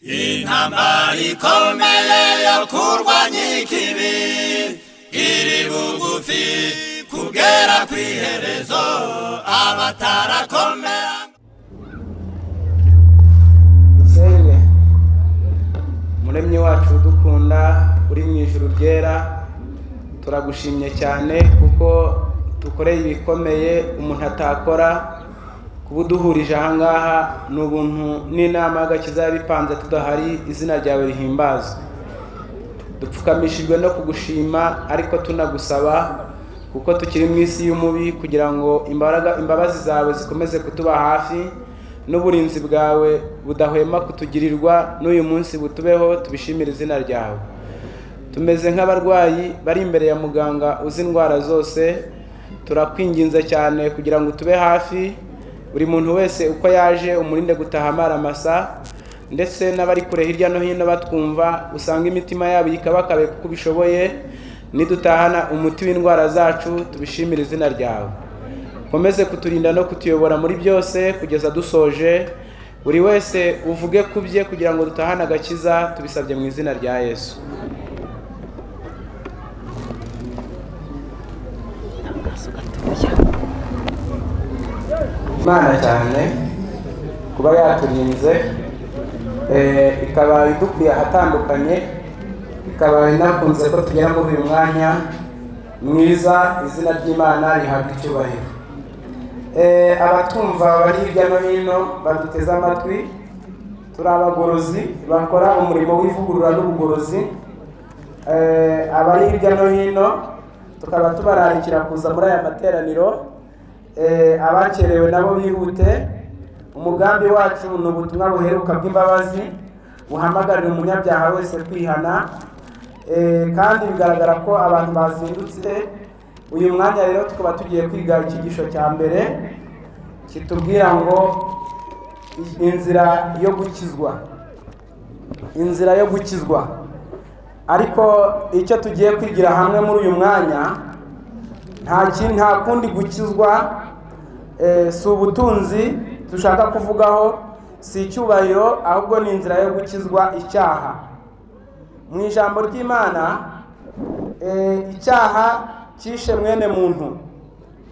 intambara ikomeye yo kurwanya ikibi iri bugufi kugera kw'iherezo abatarakomera. Senge Muremyi wacu dukunda uri mu ijuru ryera, turagushimye cyane kuko dukoreye ibikomeye umuntu atakora. Kubuduhurije ahangaha n'ubuntu n'inama y'agakiza yabipanze tudahari, izina ryawe rihimbazwe. Dupfukamishijwe no kugushima ariko tunagusaba kuko tukiri mu isi y'umubi, kugira ngo imbabazi zawe zikomeze kutuba hafi n'uburinzi bwawe budahwema kutugirirwa n'uyu munsi butubeho. Tubishimire izina ryawe. Tumeze nk'abarwayi bari imbere ya muganga uzi indwara zose, turakwinginze cyane kugira ngo tube hafi. Buri muntu wese uko yaje umurinde gutaha amaramasa, ndetse n'abari kure hirya no hino batwumva usanga imitima yabo ikabakabe kuko ubishoboye. Nidutahana umuti w'indwara zacu, tubishimire izina ryawe. Komeze kuturinda no kutuyobora muri byose kugeza dusoje. Buri wese uvuge kubye kugira ngo dutahane agakiza, tubisabye mu izina rya Yesu. Imana cyane kuba yaturinze, ikaba idukuye ahatandukanye, ikaba inakunze ko tugera muri uyu mwanya mwiza. Izina ry'Imana rihabwa icyubahiro. Abatumva bari hirya no hino baduteze amatwi, turi abagorozi bakora umurimo w'ivugurura n'ubugorozi. Abari hirya no hino tukaba tubararikira kuza muri aya materaniro. Abakerewe nabo bihute. Umugambi wacu ni ubutumwa buheruka bw'imbabazi buhamagarira umunyabyaha wese kwihana, kandi bigaragara ko abantu bazindutse. Uyu mwanya rero tukaba tugiye kwiga icyigisho cya mbere kitubwira ngo inzira yo gukizwa. Inzira yo gukizwa. Ariko icyo tugiye kwigira hamwe muri uyu mwanya nta kundi gukizwa, si ubutunzi dushaka kuvugaho, si icyubahiro, ahubwo ni inzira yo gukizwa icyaha. Mu ijambo ry'Imana icyaha cyishe mwene muntu,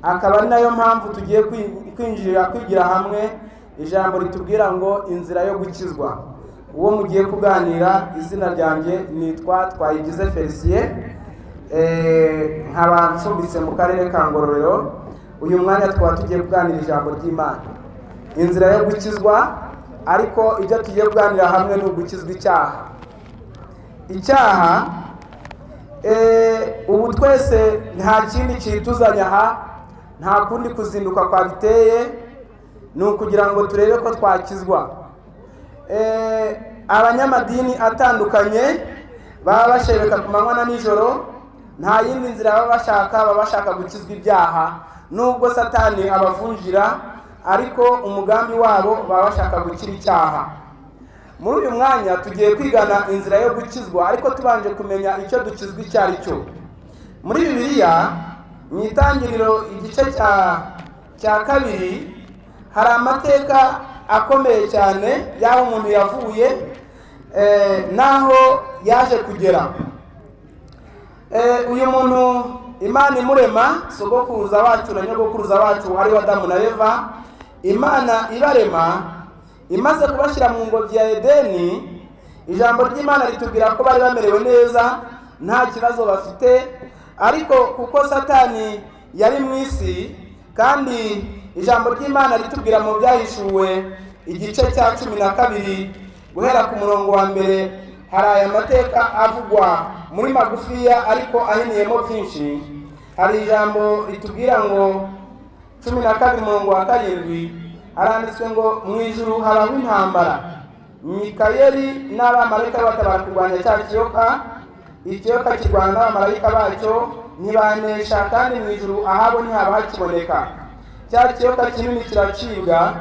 akaba ari nayo mpamvu tugiye kwigira hamwe ijambo ritubwira ngo inzira yo gukizwa. Uwo mugiye kuganira, izina ryanjye nitwa Twayigize Felicien, nkaba ncumbitse mu karere ka Ngororero. Uyu mwanya twaba tugiye kuganira ijambo ry'Imana, inzira yo gukizwa. Ariko ibyo tugiye kuganira hamwe ni ugukizwa icyaha. Icyaha ubu twese nta kindi kituzanya aha, nta kundi kuzinduka kwa biteye, ni ukugira ngo turebe ko twakizwa. Abanyamadini atandukanye baba bashebeka ku manywa na nijoro, nta yindi nzira baba bashaka gukizwa ibyaha. Nubwo Satani abavunjira, ariko umugambi wabo baba bashaka gukira icyaha. Muri uyu mwanya tugiye kwigana inzira yo gukizwa, ariko tubanje kumenya icyo dukizwa icyo ari cyo. Muri Bibiliya mu Itangiriro igice cya 2 hari amateka akomeye cyane y'aho umuntu yavuye naho yaje kugera. Uyu muntu Imana imurema, sogokuruza wacu na nyogokuruza wacu ari Adamu na Eva, Imana ibarema imaze kubashyira mu ngobyi ya Edeni. Ijambo ry'Imana ritubwira ko bari bamerewe neza, nta kibazo bafite. Ariko kuko Satani yari mu isi, kandi ijambo ry'Imana ritubwira mu Byahishuwe igice cya 12 guhera ku murongo wa mbere, hari aya mateka avugwa muri magufiya ariko ahiniyemo byinshi. Hari ijambo ritubwira ngo 12 murongo wa 7 haranditswe ngo mu ijuru habaho intambara. Mikayeli n'abamarayika batabara kurwanya cya kiyoka. Ikiyoka kirwana n'abamarayika bacyo ntibanesha, kandi mu ijuru ahabo ntihaba hakiboneka. Cya kiyoka kinini kiracibwa,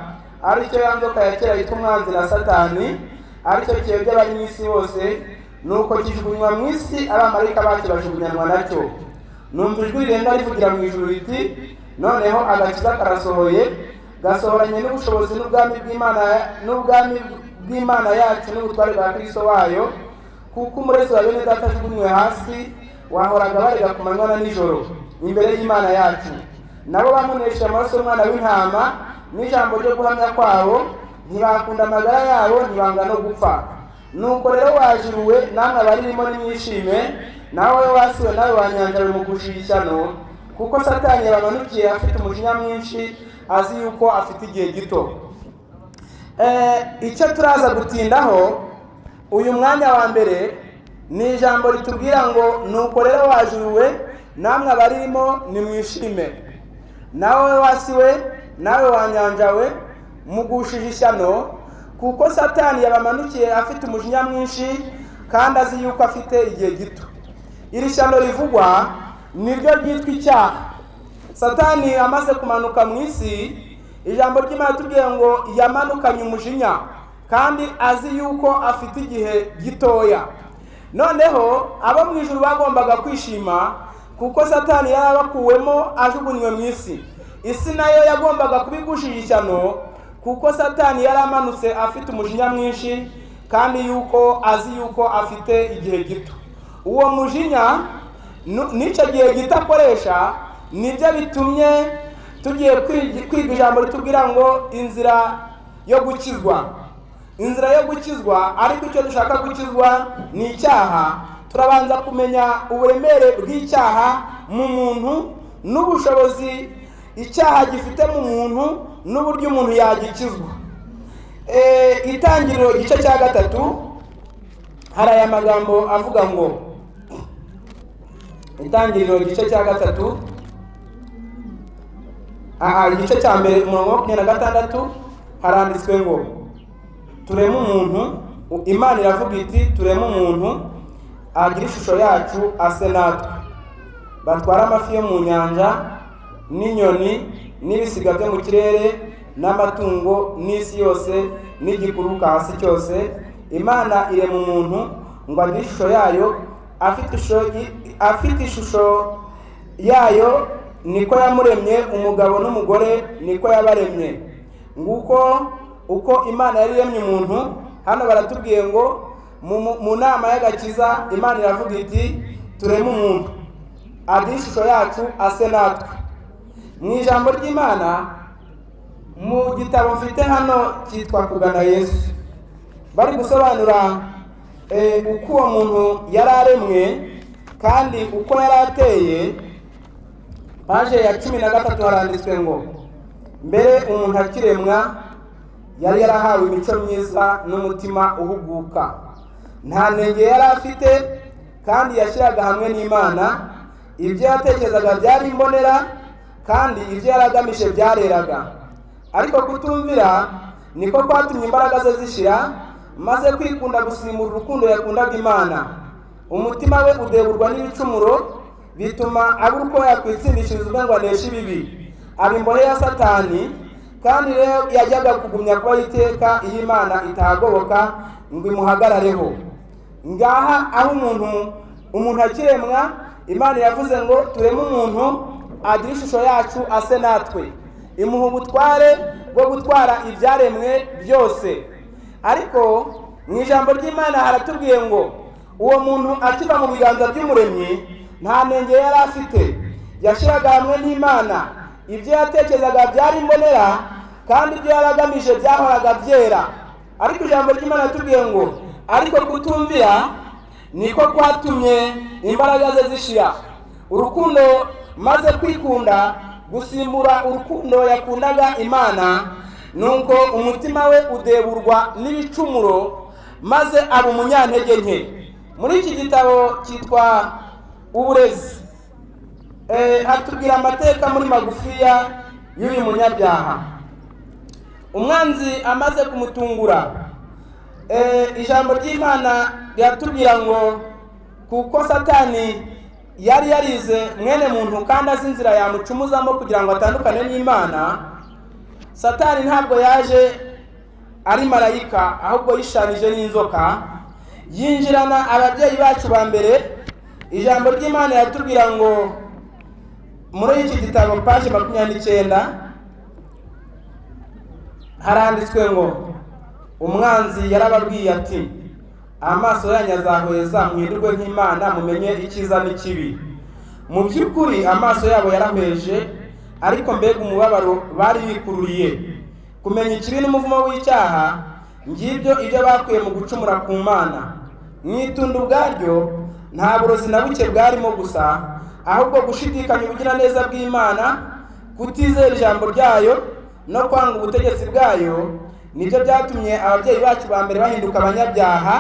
aricyo ya nzoka ya kera yitwa umwanzi na Satani, aricyo kiyobya abari mu isi bose. Nuko kijugunywa mu isi, abamarayika bacyo bajugunyanwa nacyo. Numva ijwi rirenga rivugira mu ijuru riti, noneho agakiza karasohoye, gasohoranye n'ubushobozi n'ubwami bw'Imana n'ubwami bw'Imana yacu n'ubutware bwa Kristo wayo, kuko umurezi wa bene data ajugunywe hasi wahoraga barega ku manywa na nijoro imbere y'Imana yacu. Nabo bamunesha amaraso y'umwana w'intama n'ijambo ryo guhamya kwabo, ntibakunda amagara yabo, ntibanga no gupfa. Nuko rero wajiruwe, namwe abaririmo nimwishime, nawe wasiwe nawe wanyanjawe mu gushishano, kuko Satani yabamanukiye afite umujinya mwinshi, azi yuko afite igihe gito. Icyo turaza gutindaho uyu mwanya wa mbere ni ijambo ritubwira ngo nuko rero wajiruwe, namwe abaririmo nimwishime, nawe wasiwe nawe wanyanjawe mu gushishano, kuko Satani yabamanukiye afite umujinya mwinshi kandi azi yuko afite igihe gito. Iri shyano rivugwa niryo ryitwa icyaha. Satani amaze kumanuka mu isi, ijambo ry'Imana tubwiye ngo yamanukanye umujinya kandi azi yuko afite igihe gitoya. Noneho abo mu ijuru bagombaga kwishima kuko Satani yarabakuwemo ajugunywe mu isi. Isi nayo yagombaga kubigushira ishyano kuko Satani yaramanutse afite umujinya mwinshi kandi yuko azi yuko afite igihe gito. Uwo mujinya n'icyo gihe gito akoresha nibyo bitumye tugiye kwiga ijambo ritubwira ngo inzira yo gukizwa. Inzira yo gukizwa, ariko icyo dushaka gukizwa ni icyaha. Turabanza kumenya uburemere bw'icyaha mu muntu n'ubushobozi icyaha gifite mu muntu n'uburyo umuntu yagikizwa. Itangiriro igice cya 3 hari aya magambo avuga ngo, Itangiriro igice cya 3 igice cya mbere umurongo wa 26 haranditswe ngo tureme umuntu. Imana iravuga iti tureme umuntu agira ishusho yacu ase natwe, batwara amafi yo mu nyanja n'inyoni n'ibisiga byo mu kirere n'amatungo n'isi yose n'igikururuka hasi cyose. Imana irema umuntu ngo agire ishusho yayo, afite ishusho yayo niko yamuremye, umugabo n'umugore niko yabaremye. Nguko uko Imana yari yaremye umuntu. Hano baratubwiye ngo mu nama y'agakiza Imana iravuga iti tureme umuntu agire ishusho yacu ase natwe. Mu ijambo ry'Imana mu gitabo mfite hano cyitwa Kugana Yesu, bari gusobanura uko uwo muntu yari aremwe kandi uko yari ateye. Paje ya 13 haranditswe ngo mbere umuntu akiremwa yari yarahawe imico myiza n'umutima uhuguka, nta ntege yari afite kandi yashyiraga hamwe n'Imana. Ibyo yatekerezaga byari imbonera kandi ibyo yaragamije byareraga. Ariko kutumvira niko kwatumye imbaraga ze zishira, maze kwikunda gusimbura urukundo yakundaga Imana. Umutima we udeburwa n'ibicumuro, bituma abura uko yakwitsindishiriza ngo aneshe ibibi, aba imbohe ya Satani. Kandi rero yajyaga kugumya kuba iteka iyo Imana itahagoboka ngo imuhagarareho. Ngaha aho umuntu akiremwa, Imana yavuze ngo tureme umuntu agira ishusho yacu ase natwe, imuha ubutware bwo gutwara ibyaremwe byose. Ariko mu ijambo ry'Imana haratubwiye ngo uwo muntu akiva mu biganza by'umuremyi nta ntege yari afite, yashyiraga hamwe n'Imana. Ibyo yatekerezaga byari imbonera kandi ibyo yaragamije byahoraga byera. Ariko ijambo ry'Imana ritubwiye ngo ariko kutumvira niko kwatumye imbaraga ze zishira, urukundo maze kwikunda gusimbura urukundo yakundaga Imana. Nuko umutima we udeburwa n'ibicumuro, maze aba umunyantege nke. Muri iki gitabo cyitwa Uburezi hatubwira amateka muri magufiya y'uyu munyabyaha. Umwanzi amaze kumutungura, ijambo ry'Imana ryatubwira ngo kuko Satani yari yarize mwene muntu kandi azi inzira yamucumuzamo kugira ngo atandukane n'Imana. Satani ntabwo yaje ari marayika, ahubwo yishanije n'inzoka, yinjirana ababyeyi bacu ba mbere. Ijambo ry'Imana yatubwira ngo muri iki gitabo paje 29 haranditswe ngo umwanzi yarababwiye ati amaso yanyu azahweza muhindurwe nk'Imana mumenye icyiza n'ikibi. Mu by'ukuri amaso yabo yarahweje, ariko mbega umubabaro bari bikururiye. Kumenya ikibi n'umuvumo w'icyaha, ngibyo ibyo bakuye mu gucumura ku Mana. Mu itunda ubwaryo nta burozi na buke bwarimo gusa, ahubwo gushidikanya ubugiraneza bw'Imana, kutizera ijambo ryayo no kwanga ubutegetsi bwayo, nibyo byatumye ababyeyi bacu ba mbere bahinduka abanyabyaha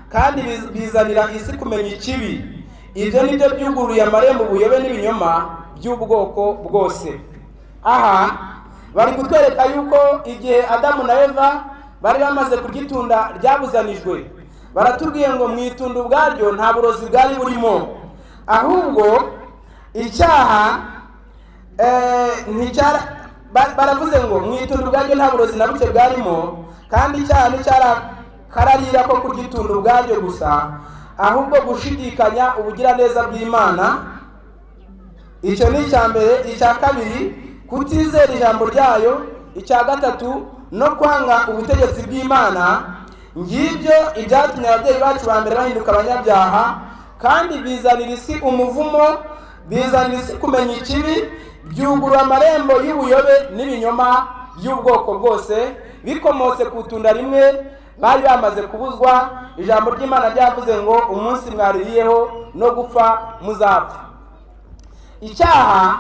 kandi bizanira isi kumenya ikibi. Ibyo nibyo byuguruye amarembo ubuyobe n'ibinyoma by'ubwoko bwose. Aha bari kutwereka yuko igihe Adamu na Eva bari bamaze kugitunda ryabuzanijwe, baratubwiye ngo mu itunda ubwaryo nta burozi bwari burimo, ahubwo icyaha baravuze ngo mu itunda ubwaryo nta burozi na buke bwarimo, kandi icyaha nticyarakararira ko kugitunda ubwaryo gusa, ahubwo gushidikanya ubugiraneza bw'Imana. Icyo ni icya mbere. Icya kabiri, kutizera ijambo ryayo. Icya gatatu, no kwanga ubutegetsi bw'Imana. Ngibyo ibyatumye ababyeyi bacu ba mbere bahinduka abanyabyaha kandi bizanira isi umuvumo, bizanira isi kumenya ikibi, byugurura amarembo y'ubuyobe n'ibinyoma by'ubwoko bwose, bikomotse ku itunda rimwe bari bamaze kubuzwa. Ijambo ry'Imana ryavuze ngo umunsi mwaririyeho no gupfa muzapfa. Icyaha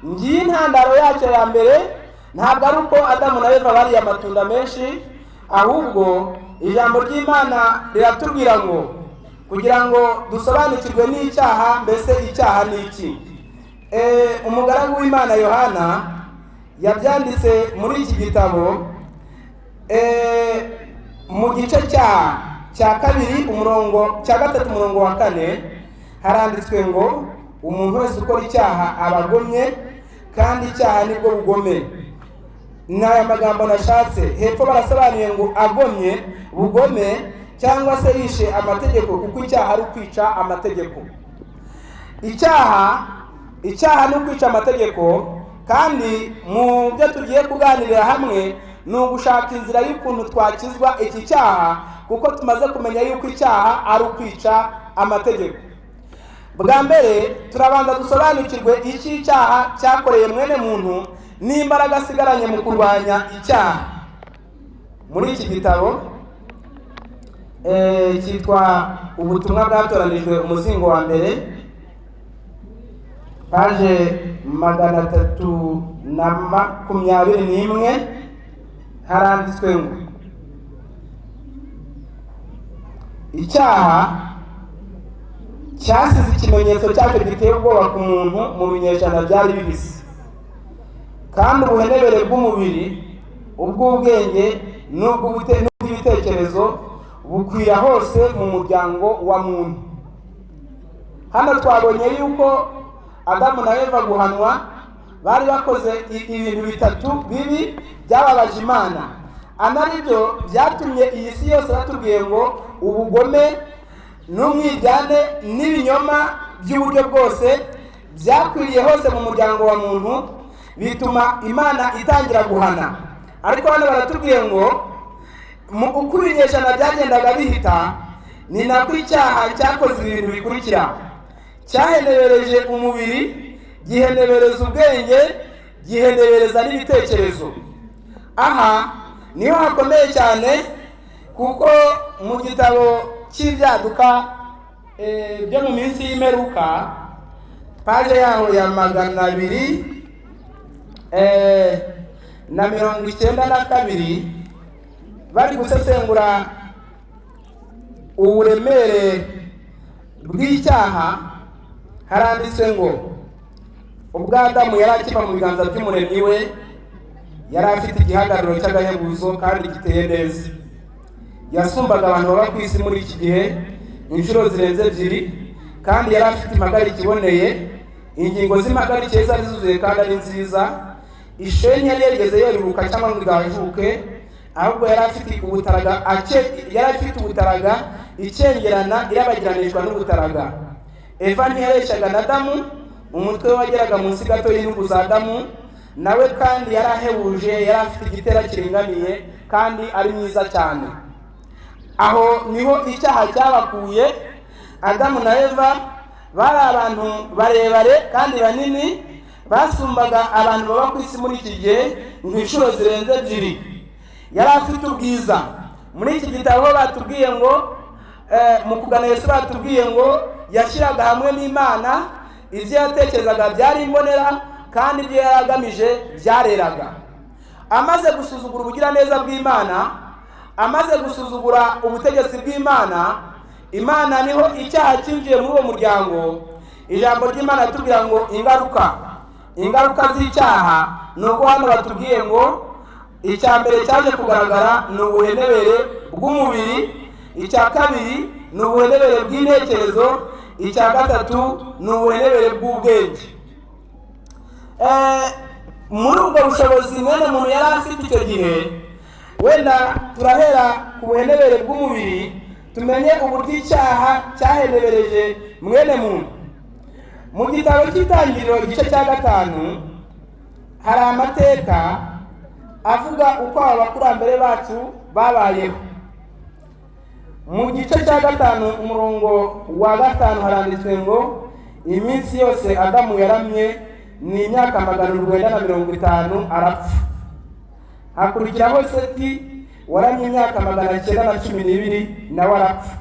ngiye intandaro yacyo ya mbere, ntabwo ari uko Adamu na Eva bariye amatunda menshi, ahubwo ijambo ry'Imana riratubwira ngo kugira ngo dusobanukirwe n'icyaha, mbese icyaha ni iki. Umugaragu w'Imana Yohana yabyanditse muri iki gitabo mu gice cya kabiri umurongo cya gatatu umurongo wa 4 haranditswe ngo umuntu wese ukora icyaha abagomye, kandi icyaha nibwo bugome. N'aya magambo nashatse hepfo barasobanuye ngo agomye, bugome, cyangwa se yishe amategeko, kuko icyaha ari ukwica amategeko. Icyaha ni ukwica amategeko, kandi mu byo tugiye kuganirira hamwe ni ugushaka inzira y'ukuntu twakizwa iki cyaha, kuko tumaze kumenya yuko icyaha ari ukwica amategeko. Bwa mbere turabanza dusobanukirwe iki icyaha cyakoreye mwene muntu n'imbaraga asigaranye mu kurwanya icyaha. Muri iki gitabo cyitwa ubutumwa bwatoranijwe umuzingo wa mbere, paje 321 haranditswe ngo icyaha cyasize ikimenyetso cyacyo giteye ubwoba ku muntu mu binyejana byari bibisi, kandi ubuhenebere bw'umubiri, ubw'ubwenge n'ubw'ibitekerezo bukwira hose mu muryango wa muntu. Hano twabonye yuko Adamu na Eva guhanwa bari bakoze ibintu bitatu bibi byababaje Imana, anaribyo byatumye iyi si yose batubwiye ngo ubugome n'umwijyane n'ibinyoma by'uburyo bwose byakwiriye hose mu muryango wa muntu, bituma Imana itangira guhana. Ariko hano baratubwiye ngo uko ibinyejana byagendaga bihita, ni nako icyaha cyakoze ibintu bikurikira: cyahenebereje umubiri, gihenebereza ubwenge, gihenebereza n'ibitekerezo. Aha niho hakomeye cyane, kuko mu gitabo cy'ibyaduka byo mu minsi y'imperuka, paje yaho ya 292 bari gusesengura uburemere bw'icyaha, haranditswe ngo ubwo Adamu yari akiva mu biganza by'umuremyi we, yari afite igihagararo cy'agahebuzo kandi giteye neza. Yasumbaga abantu baba ku isi muri iki gihe inshuro zirenze 2, kandi yari afite impagarike iboneye. Ingingo z'impagarike zari zuzuye kandi ari nziza. Isheni yari yageze yeruruka cyangwa ngo igajuke, ahubwo yari afite ubutaraga icengerana irabagiranishwa n'ubutaraga. Eva ntiyareshyaga na Adamu, umutwe wageraga munsi gato y'intugu za Adamu, nawe kandi yarahebuje, yari afite igitera kiringaniye kandi ari mwiza cyane. Aho niho icyaha cyabakuye. Adamu na Eva bari abantu barebare kandi banini, basumbaga abantu baba ku isi muri iki gihe inshuro zirenze 2. Yari afite ubwiza. Muri iki gitabo batubwiye ngo mu kugana Yesu batubwiye ngo yashyiraga hamwe n'Imana, ibyo yatekerezaga byari imbonera kandi ibyo yaragamije byareraga. Amaze gusuzugura ubugiraneza bw'Imana, amaze gusuzugura ubutegetsi bw'Imana, Imana niho icyaha cyinjiye muri uwo muryango. Ijambo ry'Imana tubwira ngo ingaruka z'icyaha nuko hano batubwiye ngo icya mbere cyaje kugaragara ni ubuhenebere bw'umubiri, icya kabiri ni ubuhenebere bw'intekerezo, icya gatatu ni ubuhenebere bw'ubwenge. Muri ubwo bushobozi mwene muntu yari afite icyo gihe, wenda turahera ku buhenebere bw'umubiri tumenye uburyo icyaha cyahenebereje mwene muntu. Mu gitabo cy'Itangiriro igice cya 5 hari amateka avuga uko abakurambere bacu babayeho. Mu gice cya 5 umurongo wa 5 haranditswe ngo iminsi yose Adamu yaramye ni imyaka 950 arapfa. Hakurikiraho Seti waramye imyaka 912 nawe arapfa.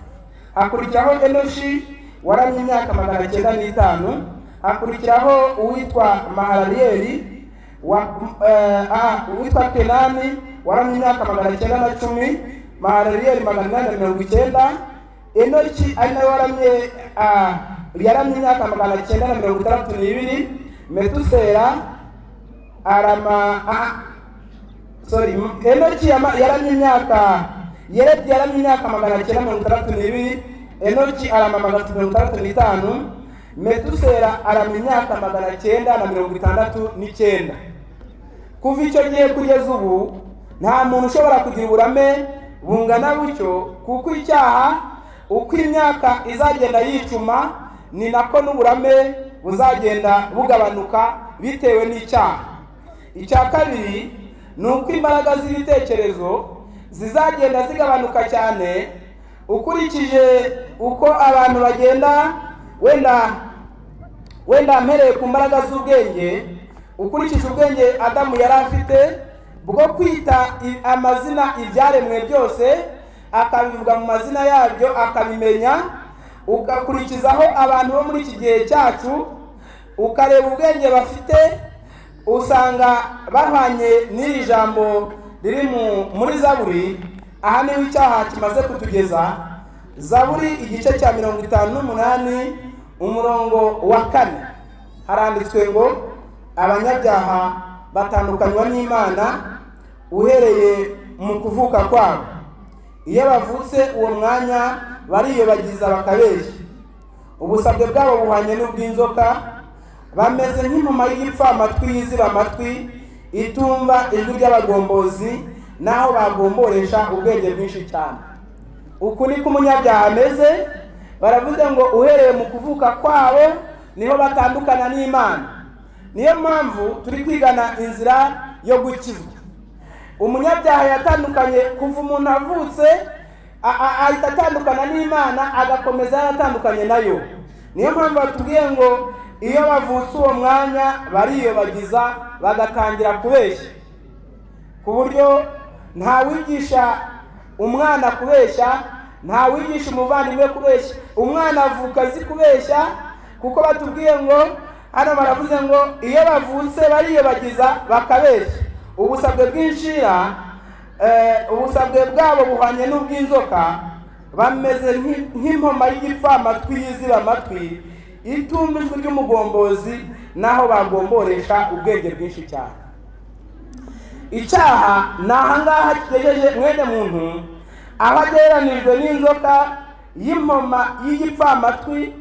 Hakurikiraho Enoshi waramye imyaka 905. Hakurikiraho uwitwa Mahalaleli uwitwa Kenani waramye imyaka 910. Mahalaleli 890. Enoshi ari nawe yaramye imyaka 962. Metusela Enoshi yaramye imyaka 962. Enoshi arama 965. Metusela arama imyaka 969. Kuva icyo gihe kugeza ubu nta muntu ushobora kugira uburame bungana butyo, kuko icyaha uko imyaka izagenda yicuma ni nako n'uburame buzagenda bugabanuka bitewe n'icyaha. Icya kabiri ni uko imbaraga z'ibitekerezo zizagenda zigabanuka cyane ukurikije uko abantu bagenda, wenda mpereye ku mbaraga z'ubwenge, ukurikije ubwenge Adamu yari afite bwo kwita amazina ibyaremwe byose, akabivuga mu mazina yabyo akabimenya. Ugakurikizaho abantu bo muri iki gihe cyacu, ukareba ubwenge bafite, usanga bahanye n'iri jambo riri muri Zaburi. Aha niho icyaha kimaze kutugeza. Zaburi igice cya 58 umurongo wa 4 haranditswe ngo abanyabyaha batandukanywa n'Imana uhereye mu kuvuka kwabo. Iyo bavutse uwo mwanya bariyobagiza bakabeshya. Ubusabwe bwabo buhanye n'ubw'inzoka, bameze nk'impuma y'igipfamatwi yiziba amatwi itumva ijwi ry'abagombozi, naho bagomboresha ubwenge bwinshi cyane. Uku niko umunyabyaha ameze. Baravuze ngo uhereye mu kuvuka kwabo niho batandukana n'Imana. Niyo mpamvu turi kwigana inzira yo gukizwa. Umunyabyaha yatandukanye kuva umuntu avutse, ahita atandukana n'Imana, agakomeza yaratandukanye nayo. Niyo mpamvu batubwiye ngo iyo bavutse uwo mwanya bariyobagiza bagatangira kubeshya, ku buryo nta wigisha umwana kubeshya, nta wigisha umuvandimwe kubeshya. Umwana avuka azi kubeshya, kuko batubwiye ngo hano baravuze ngo iyo bavutse bariyobagiza bakabeshya. Ubusabwe bw'inshira, ubusabwe bwabo buhanye n'ubw'inzoka, bameze nk'impoma y'igipfamatwi yiziba amatwi itumva ijwi ry'umugombozi, naho bagomboresha ubwenge bwinshi cyane. Icyaha ni ahangaha kigejeje mwene muntu, aho agereranijwe n'inzoka y'impoma y'igipfamatwi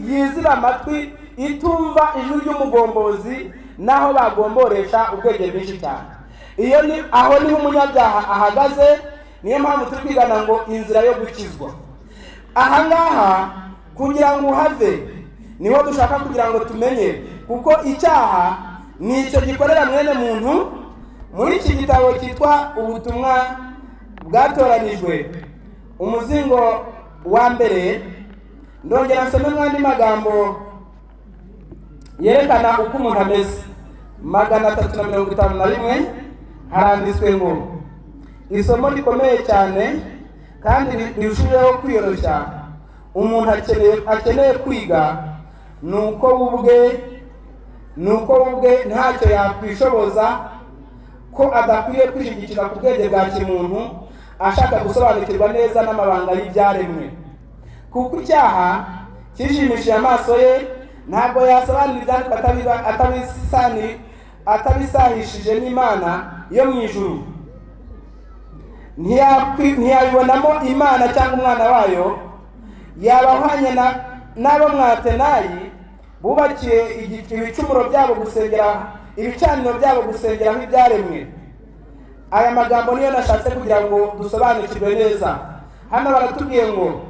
yiziba amatwi itumva ijwi ry'umugombozi, naho bagomboresha ubwenge bwinshi cyane. Aho niho umunyabyaha ahagaze. Niyo mpamvu turi kwigana ngo inzira yo gukizwa. Ahangaha kugira ngo uhave niho dushaka kugira ngo tumenye, kuko icyaha ni icyo gikorera mwene muntu muri iki gitabo cyitwa ubutumwa bwatoranijwe umuzingo wa mbere, ndongera nsome mwandi magambo yerekana uko umuntu ameze. 351 haranditswe ngo isomo rikomeye cyane kandi rirushijeho kwiyoroshya umuntu akeneye kwiga nuko ubwe ntacyo yakwishoboza, ko adakwiye kwishingikira ku bwenge bwa kimuntu ashaka gusobanukirwa neza n'amabanga y'ibyaremwe, kuko icyaha kijimishije amaso ye ntabwo yasobanura ibyanditswe atabisahishije n'Imana yo mu ijuru. Ntiyabibonamo Imana cyangwa umwana wayo. Yaba ahwanye n'abo mwatenayi bubakiye ibicumuro byabo gusengera, ibicaniro byabo gusengeraho ibyaremwe. Aya magambo niyo nashatse kugira ngo dusobanukirwe neza. Hano baratubwiye ngo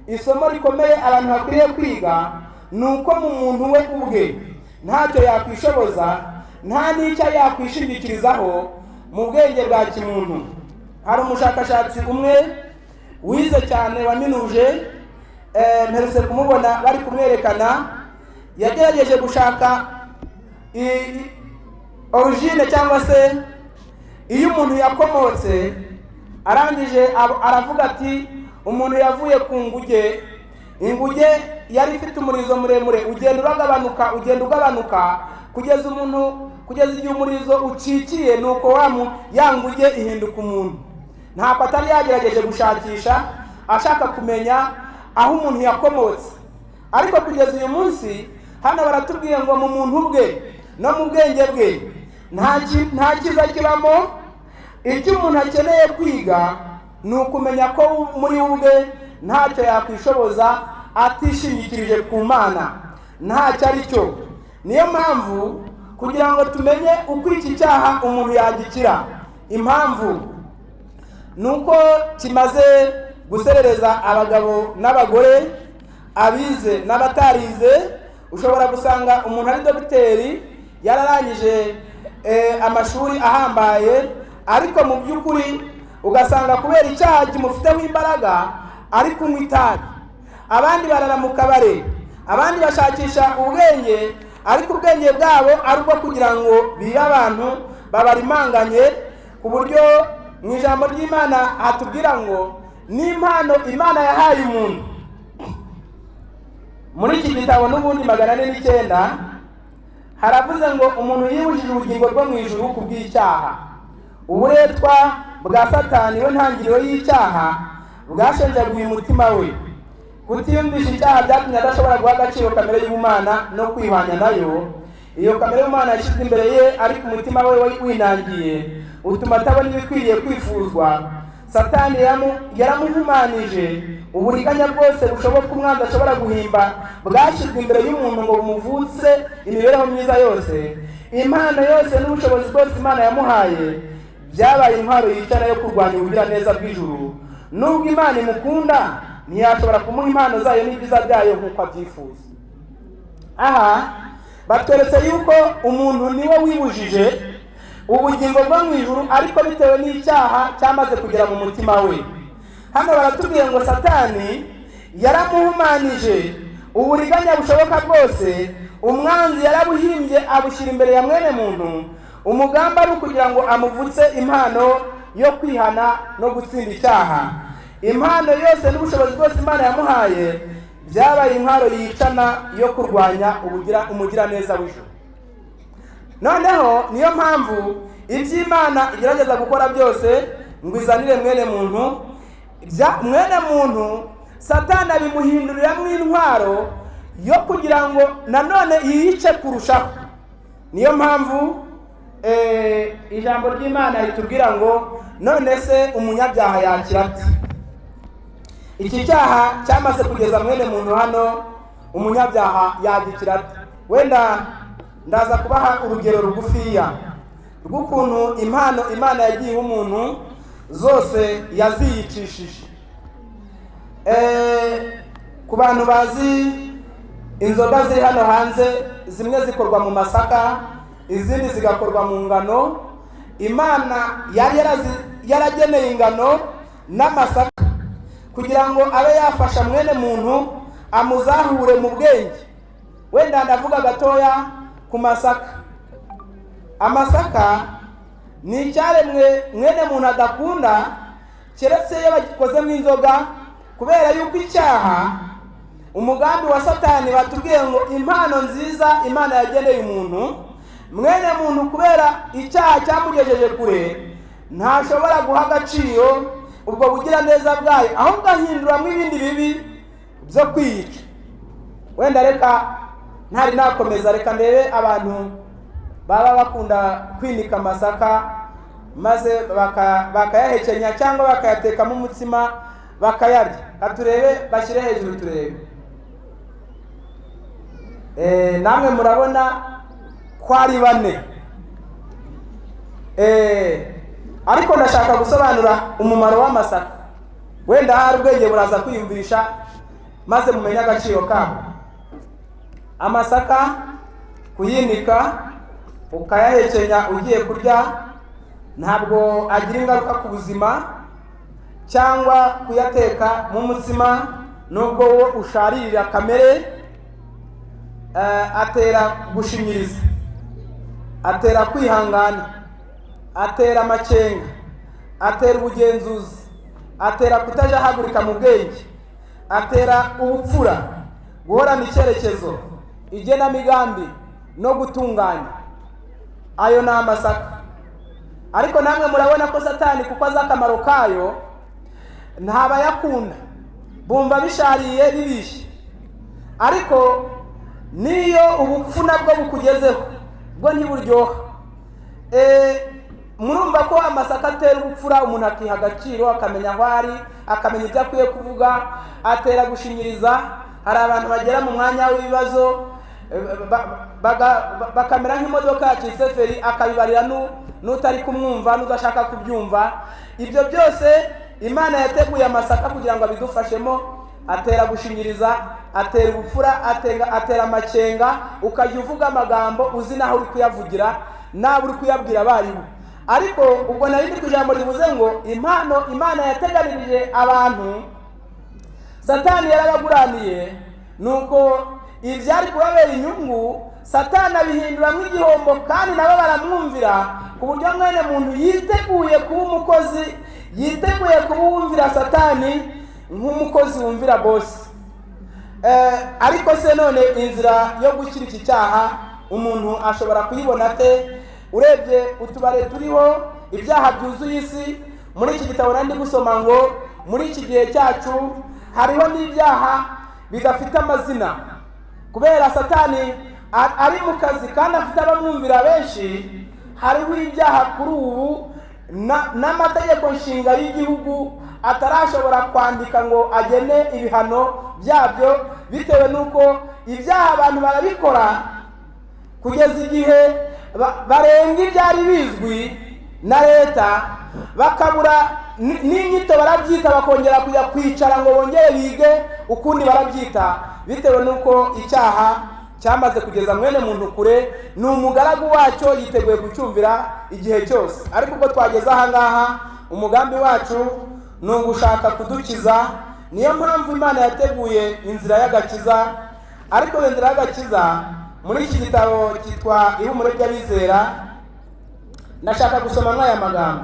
isomo rikomeye abantu bakwiriye kwiga nuko mu muntu we ubwe ntacyo yakwishoboza, nta n'icyo yakwishingikirizaho mu bwenge bwa kimuntu. Hari umushakashatsi umwe wize cyane waminuje, mperutse kumubona bari kumwerekana, yagerageje gushaka origine cyangwa se iyo umuntu yakomotse, arangije aravuga ati umuntu yavuye ku nguge. Inguge yari ifite umurizo muremure ugenda ugabanuka kugeza igihe umurizo ucikiye, nuko ya nguge ihinduka umuntu. Ntabwo atari yagerageje gushakisha ashaka kumenya aho umuntu yakomotse, ariko kugeza uyu munsi hano baratubwiye ngo mu muntu bwe no mu bwenge bwe nta kiza kibamo. Icyo umuntu akeneye kwiga ni ukumenya ko muri ubwe ntacyo yakwishoboza atishingikirije ku Mana, ntacyo ari cyo. Niyo mpamvu kugira ngo tumenye uko iki cyaha umuntu yagikira, impamvu nuko kimaze guserereza abagabo n'abagore, abize n'abatarize. Ushobora gusanga umuntu ari dogiteri, yararangije amashuri ahambaye, ariko mu by'ukuri ugasanga kubera icyaha kimufiteho imbaraga ari kunywa itabi. Abandi barara mu kabare, abandi bashakisha ubwenge, ariko ubwenge bwabo ari ubwo kugira ngo bibe abantu babarimanganye, ku buryo mu ijambo ry'Imana hatubwira ngo n'impano Imana yahaye umuntu. Muri iki gitabo n'ubundi 409 haravuze ngo umuntu yibujije ubugingo bwo mu ijuru ku bw'icyaha. Uburetwa bwa Satani we ntangiriro y'icyaha bwashenjaguye umutima we. Kutiyumvisha icyaha byatumye adashobora guha agaciro kamere y'Imana no kwihwanya nayo. Iyo kamere y'Imana yashyize imbere ye, ariko umutima we winangiye utuma atabona ibikwiriye kwifuzwa. Satani yaramuhumanije. Uburiganya bwose bushoboka umwanzi ashobora guhimba bwashyizwe imbere y'umuntu ngo bumuvutse imibereho myiza yose. Impano yose n'ubushobozi bwose Imana yamuhaye byabaye intwaro yicara yo kurwanya ubugiraneza bw'ijuru. Nubwo Imana imukunda, ntiyashobora kumuha impano zayo n'ibyiza byayo nk'uko abyifuza. Aha batweretse yuko umuntu niwe wibujije ubugingo bwo mu ijuru, ariko bitewe n'icyaha cyamaze kugera mu mutima we. Hano baratubwiye ngo Satani yaramuhumanije uburiganya bushoboka bwose. Umwanzi yarabuhimbye abushyira imbere ya mwene muntu. Umugambi ari kugira ngo amuvutse impano yo kwihana no gutsinda icyaha. Impano yose n'ubushobozi bwose Imana yamuhaye byabaye intwaro yicana yo kurwanya umugiraneza w'ijuru. Noneho niyo mpamvu iby'Imana igerageza gukora byose ngo izanire mwene muntu, Satani abimuhinduriramo intwaro yo kugira ngo nanone yiyice kurushaho. Niyo mpamvu ijambo ry'Imana ritubwira ngo none se umunyabyaha yakira ate? Iki cyaha cyamaze kugeza mwene muntu hano, umunyabyaha yagikira ate? Wenda ndaza kubaha urugero rugufiya rw'ukuntu impano Imana yagiye umuntu zose yaziyicishije. Ku bantu bazi inzoga ziri hano hanze, zimwe zikorwa mu masaka, izindi zigakorwa mu ngano, Imana yari yarageneye ingano n'amasaka kugira ngo abe yafasha mwene muntu amuzahure mu bwenge. Wenda ndavuga gatoya ku masaka. Amasaka ni icyaremwe mwene muntu adakunda keretse iyo bagikoze mu inzoga, kubera yuko icyaha umugambi wa Satani batubwiye ngo impano nziza Imana yageneye umuntu, mwene muntu kubera icyaha cyamugejeje kure ntashobora guha agaciro ubwo bugira neza bwayo, ahubwo ahinduramo ibindi bibi byo kwiyica. Wenda reka ntari nakomeza, reka ndebe abantu baba bakunda kwinika amasaka maze bakayahekenya cyangwa bakayatekamo umutsima bakayarya. Katurebe, bashyire hejuru turebe. Namwe murabona ko ari bane. Ariko ndashaka gusobanura umumaro w'amasaka. Wenda hari ubwenge buraza kwiyumvisha maze mumenye agaciro kabo. Amasaka kuyinika ukayahekenya ugiye kurya ntabwo agira ingaruka ku buzima, cyangwa kuyateka mu mutsima nubwo wo usharirira kamere. Atera gushinyiriza, atera kwihangana, atera amakenga, atera ubugenzuzi, atera kutajahagurika mu bwenge, atera ubupfura, guhorana icyerekezo, igenamigambi no gutunganya. Ayo ni amasaka. Ariko namwe murabona ko Satani kuko azi akamaro kayo ntabayakunda, bumva bishariye bibishe. Ariko niyo ubupfu nabwo bukugezeho bwo ntiburyoha. Murumva ko amasaka atera ubupfura, umuntu akiha agaciro, akamenya aho ari, akamenya ibyo akwiye kuvuga, atera gushinyiriza. Hari abantu bagera mu mwanya w'ibibazo bakamera nk'imodoka yacitse feri, akabibarira n'utari kumwumva, n'udashaka kubyumva. Ibyo byose Imana yateguye amasaka kugira ngo abidufashemo. Atera gushinyiriza, atera ubupfura, atera amakenga, ukajya uvuga amagambo uzi naho uri kuyavugira, nawe uri kuyabwira abarimu. Ariko ubwo nari ndi kujambo rivuze ngo impano Imana yateganirije abantu Satani yarabaguraniye, nuko ibyari kubabera inyungu Satani abihinduramo igihombo, kandi nabo baramwumvira ku buryo mwene muntu yiteguye kuba umukozi, yiteguye kuba uwumvira Satani nk'umukozi wumvira bosi. Ariko se none inzira yo gukira iki cyaha umuntu ashobora kuyibona ate? Urebye utubare turiho ibyaha byuzuye isi, muri iki gitabo nandi gusoma ngo muri iki gihe cyacu hariho n'ibyaha bidafite amazina, kubera Satani ari mu kazi kandi afite abamwumvira benshi. Hariho ibyaha kuri ubu n'amategeko nshinga y'igihugu atarashobora kwandika ngo agene ibihano byabyo, bitewe n'uko ibyaha abantu barabikora kugeza igihe barenga ibyari bizwi na leta, bakabura n'inyito barabyita, bakongera kujya kwicara ngo bongere bige ukundi barabyita, bitewe n'uko icyaha cyamaze kugeza mwene muntu kure. Ni umugaragu wacyo, yiteguye kucyumvira igihe cyose. Ariko ubwo twageze aha ngaha, umugambi wacu ni ugushaka kudukiza. Niyo mpamvu Imana yateguye inzira y'agakiza. Ariko inzira y'agakiza muri iki gitabo cyitwa Ihumure ry'Abizera, ndashaka gusoma n'aya magambo.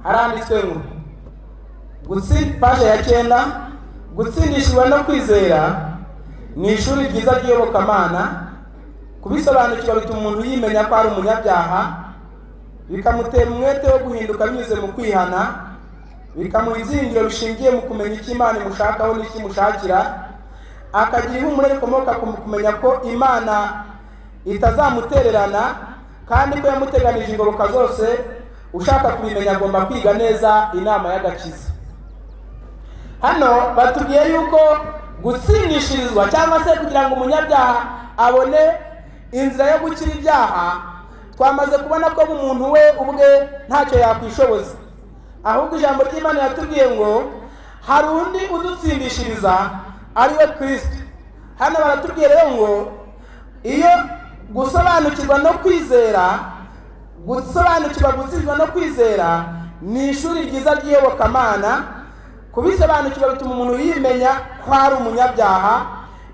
Haranditswe ngo paje ya 9, gutsindishwa no kwizera ni ishuri ryiza ry'iyobokamana. Kubisobanukirwa bituma umuntu yimenya ko ari umunyabyaha, bikamutera umwete wo guhinduka binyuze mu kwihana, bikamuha izingiro bishingiye mu kumenya icyo Imana imushakaho n'icyo imushakira, akagira ihumure rikomoka ku kumenya ko Imana itazamutererana kandi ko yamuteganije ingoboka zose. Ushaka kubimenya agomba kwiga neza inama y'agakiza. Hano batubwiye yuko gutsindishirizwa cyangwa se kugira ngo umunyabyaha abone inzira yo gukira ibyaha, twamaze kubona ko umuntu we ubwe ntacyo yakwishoboza, ahubwo ijambo ry'Imana yatubwiye ngo hari undi udutsindishiriza, ari we Kristo. Hano baratubwiye rero ngo iyo gusobanukirwa no kwizera gusobanukirwa gutsindwa no kwizera ni ishuri ryiza ry'iyobokamana. Kubisobanukirwa bituma umuntu yimenya ko ari umunyabyaha,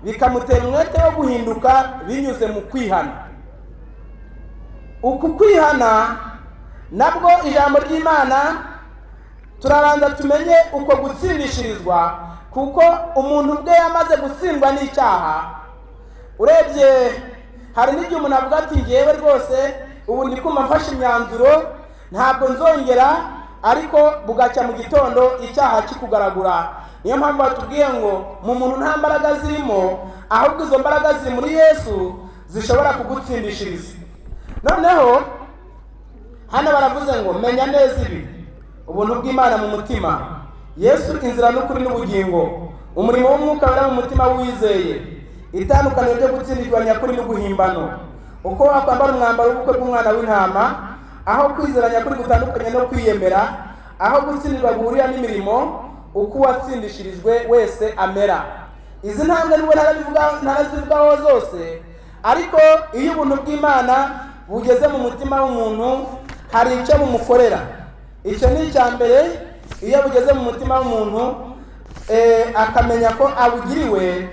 bikamutera umwete wo guhinduka binyuze mu kwihana. Uku kwihana nabwo ijambo ry'Imana turabanza tumenye uko gutsindishirizwa, kuko umuntu ubwe yamaze gutsindwa n'icyaha. Urebye hari n'igihe umuntu avuga ati ngewe rwose ubu ndi kumva mfashe imyanzuro ntabwo nzongera, ariko bugacya mu gitondo icyaha kikugaragura. Niyo mpamvu batubwiye ngo mu muntu nta mbaraga zirimo, ahubwo izo mbaraga ziri muri Yesu zishobora kugutsindishiriza. Noneho hano baravuze ngo menya neza ibi: ubuntu bw'Imana mu mutima, Yesu inzira n'ukuri n'ubugingo, umurimo w'Umwuka wera mu mutima wizeye, itandukaniro ryo gutsindirwa nyakuri n'uguhimbano, uko wakwambara umwambaro w'ubukwe bw'umwana w'intama, aho kwizera nyakuri gutandukanye no kwiyemera, aho gutsindirwa guhurira n'imirimo, uko uwatsindishirijwe wese amera. Izi ntambwe nubwo ntarazivugaho zose, ariko iyo ubuntu bw'Imana bugeze mu mutima w'umuntu hari icyo bumukorera. Icyo ni icya mbere. Iyo bugeze mu mutima w'umuntu akamenya ko abugiriwe,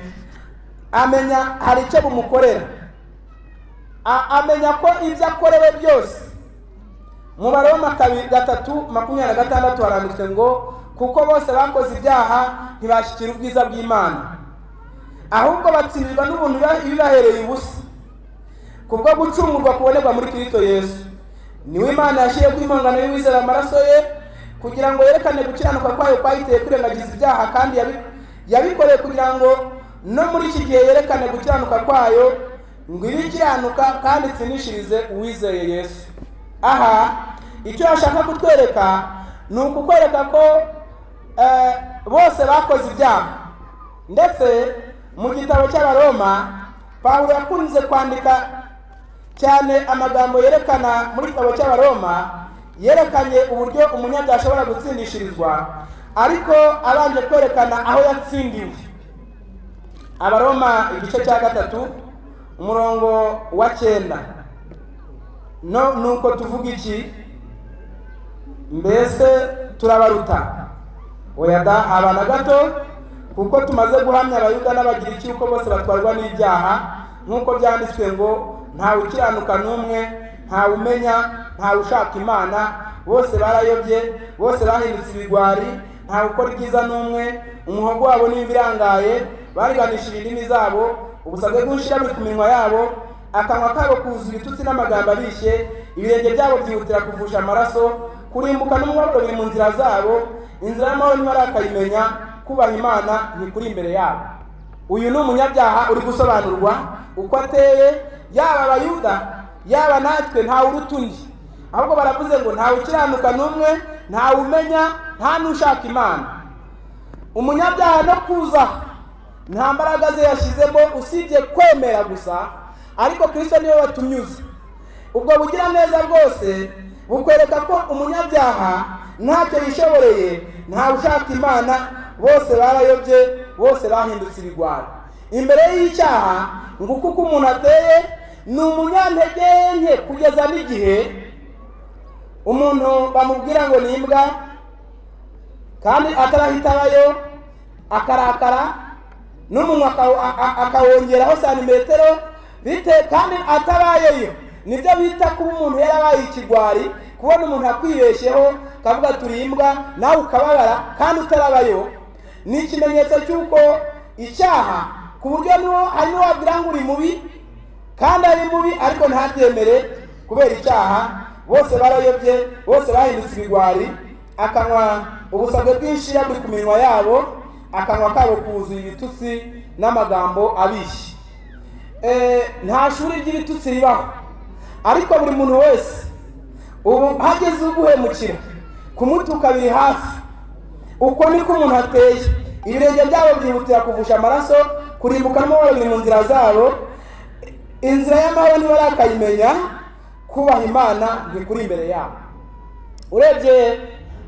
amenya hari icyo bumukorera, amenya ko ibyo akorewe byose. Mu Baroma 3:26 haranditswe ngo kuko bose bakoze ibyaha ntibashyikira ubwiza bw'Imana, ahubwo batsindirwa n'ubuntu bibahereye ubusa kubwo gucungurwa kubonerwa muri Kristo Yesu. Niwe Imana yashyiriye ku impongano y'uwizera amaraso ye, kugira ngo yerekane gukiranuka kwayo kwahiteye kwirengagiza ibyaha, kandi yabikoreye kugira ngo no muri iki gihe yerekane gukiranuka kwayo, ngo ibikiranuka kandi itsinishirize uwizeye Yesu. Aha icyo ashaka kutwereka ni ukukwereka ko bose bakoze ibyaha. Ndetse mu gitabo cy'Abaroma Pawulo yakunze kwandika cyane amagambo yerekana muri gitabo cy'Abaroma, yerekanye uburyo umunyabyaha ashobora gutsindishirizwa, ariko abanje kwerekana aho yatsindiwe. Abaroma igice cya 3 umurongo wa 9. Nuko tuvuga iki? Mbese turabaruta? Oya da, abana gato, kuko tumaze guhamya Abayuda n'Abagiriki uko bose batwarwa n'ibyaha, nk'uko byanditswe ngo ntawe ukiranuka n'umwe, ntawe umenya, ntawe ushaka Imana, bose barayobye, bose bahindutse ibigwari, ntawe ukora ibyiza n'umwe, umuhogo wabo n'imvi irangaye, bariganishije indimi zabo, ubusabwe bw'inshira buri ku minwa yabo, akanwa kabo kuzuye ibitutsi n'amagambo abishye, ibirenge byabo byihutira kuvusha amaraso, kurimbuka n'umwuka biri mu nzira zabo, inzira y'amahoro ntibarakayimenya, kubaha Imana ntikuri imbere yabo. Uyu ni umunyabyaha uri gusobanurwa uko ateye, yaba Abayuda yaba natwe ntawe uruta undi, ahubwo baravuze ngo ntawe ukiranuka n'umwe, ntawe umenya, nta n'ushaka Imana. Umunyabyaha no kuza nta mbaraga ze yashyizemo usibye kwemera gusa, ariko Kristo niwe watunyuze. Ubwo bugira neza bwose bukwereka ko umunyabyaha ntacyo yishoboreye, ntawe ushaka Imana, bose barayobye, bose bahindutse ibigwari. Imbere y'icyaha ngo kuko umuntu ateye ni umunyantege nke, kugeza n'igihe umuntu bamubwira ngo ni imbwa, kandi atarahita abayo, akarakara n'umunwa akawongeraho santimetero bite, kandi atabayeyo. Nibyo bita kuba umuntu yarabaye ikigwari, kubona umuntu akwibeshyeho kavuga turi imbwa nawe ukababara kandi utarabayo. Ni ikimenyetso cy'uko icyaha, ku buryo hari n'uwabwira ngo uri mubi kandi ari mubi ariko ntabyemere kubera icyaha. Bose barayobye, bose bahindutse ibigwari, akanwa ubusabwe bw'inshira buri ku minwa yabo, akanwa kabo kuzuye ibitutsi n'amagambo abishye. Nta shuri ry'ibitutsi ribaho, ariko buri muntu wese ubu hageze uguhemukira kumutuka biri hafi. Uko niko umuntu ateye, ibirenge byabo byihutira kuvusha amaraso, kurimbuka n'amahoro biri mu nzira zabo, inzira y'amahoro ntibarakayimenya, kubaha Imana ntikuri imbere yabo. Urebye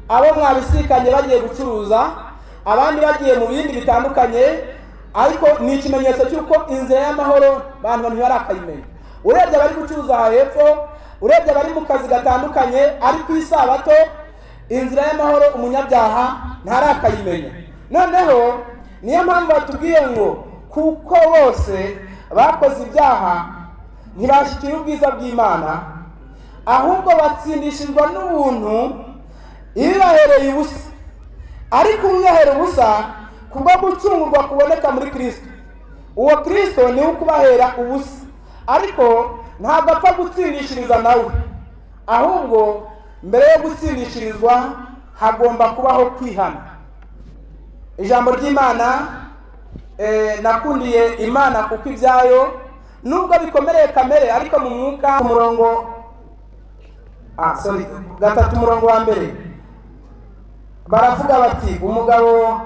abo mwabisikanye bagiye gucuruza, abandi bagiye mu bindi bitandukanye, ariko ni ikimenyetso cy'uko inzira y'amahoro abantu ntibarakayimenya. Urebye abari gucuruza aha hepfo, urebye bari mu kazi gatandukanye, ari ku isabato inzira y'amahoro umunyabyaha ntarakayimenya. Noneho niyo mpamvu batubwiye ngo kuko bose bakoze ibyaha ntibashyikira ubwiza bw'Imana, ahubwo batsindishijwe n'ubuntu ibibahereye ubusa. Ariko ubihera ubusa kubwo gucungurwa kuboneka muri Kristo. Uwo Kristo niwe ukubahera ubusa, ariko ntabwo apfa gutsindishiriza nawe, ahubwo mbere yo gutsindishirizwa hagomba kubaho kwihana. Ijambo ry'Imana nakundiye Imana kuko ibyayo nubwo bikomereye kamere, ariko mu mwuka umurongo 3 umurongo wa mbere baravuga bati umugabo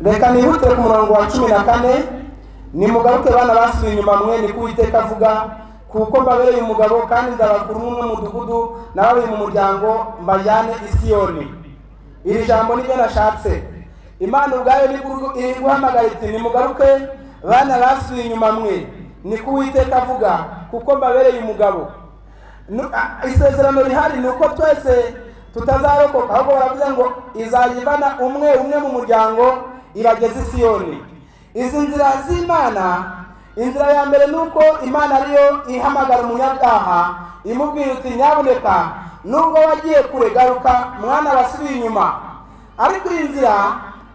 reka nihutire ku murongo wa 14, nimugaruke bana basubiye inyuma mwe, ni ko Uwiteka avuga, kuko mbabereye umugabo kandi nzabakura umwe mu mudugudu nabaye mu muryango mbajyane i Siyoni. Iri jambo nibyo nashatse. Imana ubwayo iri guhamagara iti nimugaruke bana basubiye inyuma mwe, ni ko Uwiteka avuga, kuko mbabereye umugabo. Isezerano rihari ni uko twese tutazarokoka, ahubwo baravuze ngo izayivana umwe mu muryango ibageze i Siyoni. Izi nzira z'Imana, inzira ya mbere nuko Imana ariyo ihamagara umunyabyaha imubwira uti nyabuneka nubwo wagiye kure garuka mwana basubiye inyuma. Ariko iyi nzira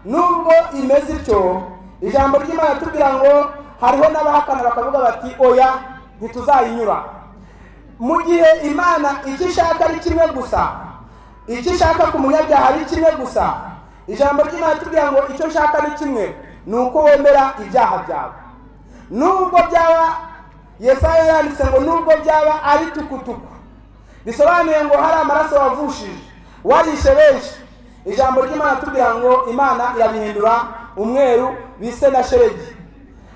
nubwo imeze ityo, ijambo ry'Imana tubwira ngo hariho n'abahakana bakavuga bati oya ntituzayinyura. Mu gihe Imana icyo ishaka ari kimwe gusa, icyo ishaka ku munyabyaha ari kimwe gusa, ijambo ry'Imana tubwira ngo icyo shaka ari kimwe, ni uko wemera ibyaha byawe. Nubwo byaba, Yesaya yanditse ngo nubwo byaba ari tukutuku, bisobanuye ngo hari amaraso wavushije warishe benshi. Ijambo ry'Imana tubwira ngo Imana irabihindura umweru bise na shelegi.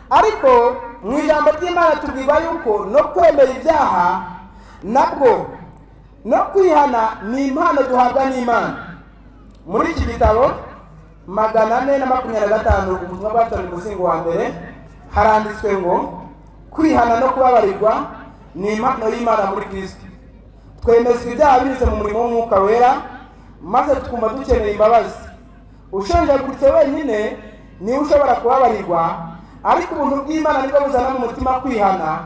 Ariko mu ijambo ry'Imana tubwirwa yuko no kwemera ibyaha nabwo no kwihana ni impano duhabwa n'Imana. Muri iki gitabo 425 ubutumwa bwatanzwe mu muzingo wa mbere haranditswe ngo kwihana no kubabarirwa ni impano y'Imana muri Kristo. Twemezwa ibyaha binyuze mu murimo w'Umwuka Wera, maze tukumva dukeneye imbabazi. Ushenjaguritse wenyine niwe ushobora kubabarirwa, ariko ubuntu bw'Imana nibwo buzana mu mutima kwihana.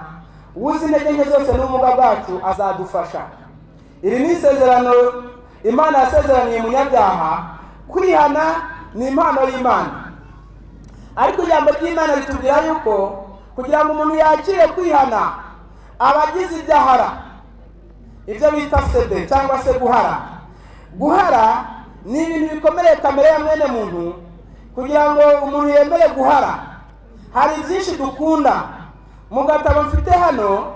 Uzi intege nke zose n'ubumuga bwacu azadufasha. Iri ni isezerano Imana yasezeraniye umunyabyaha. Kwihana ni impano y'Imana, ariko ijambo ry'Imana ritubwira yuko kugira ngo umuntu yakire kwihana abagize ibyahara, ibyo bita sede cyangwa se guhara ni ibintu bikomereye kamere ya mwene muntu. Kugira ngo umuntu yemere guhara hari byinshi dukunda. Mu gatabo mfite hano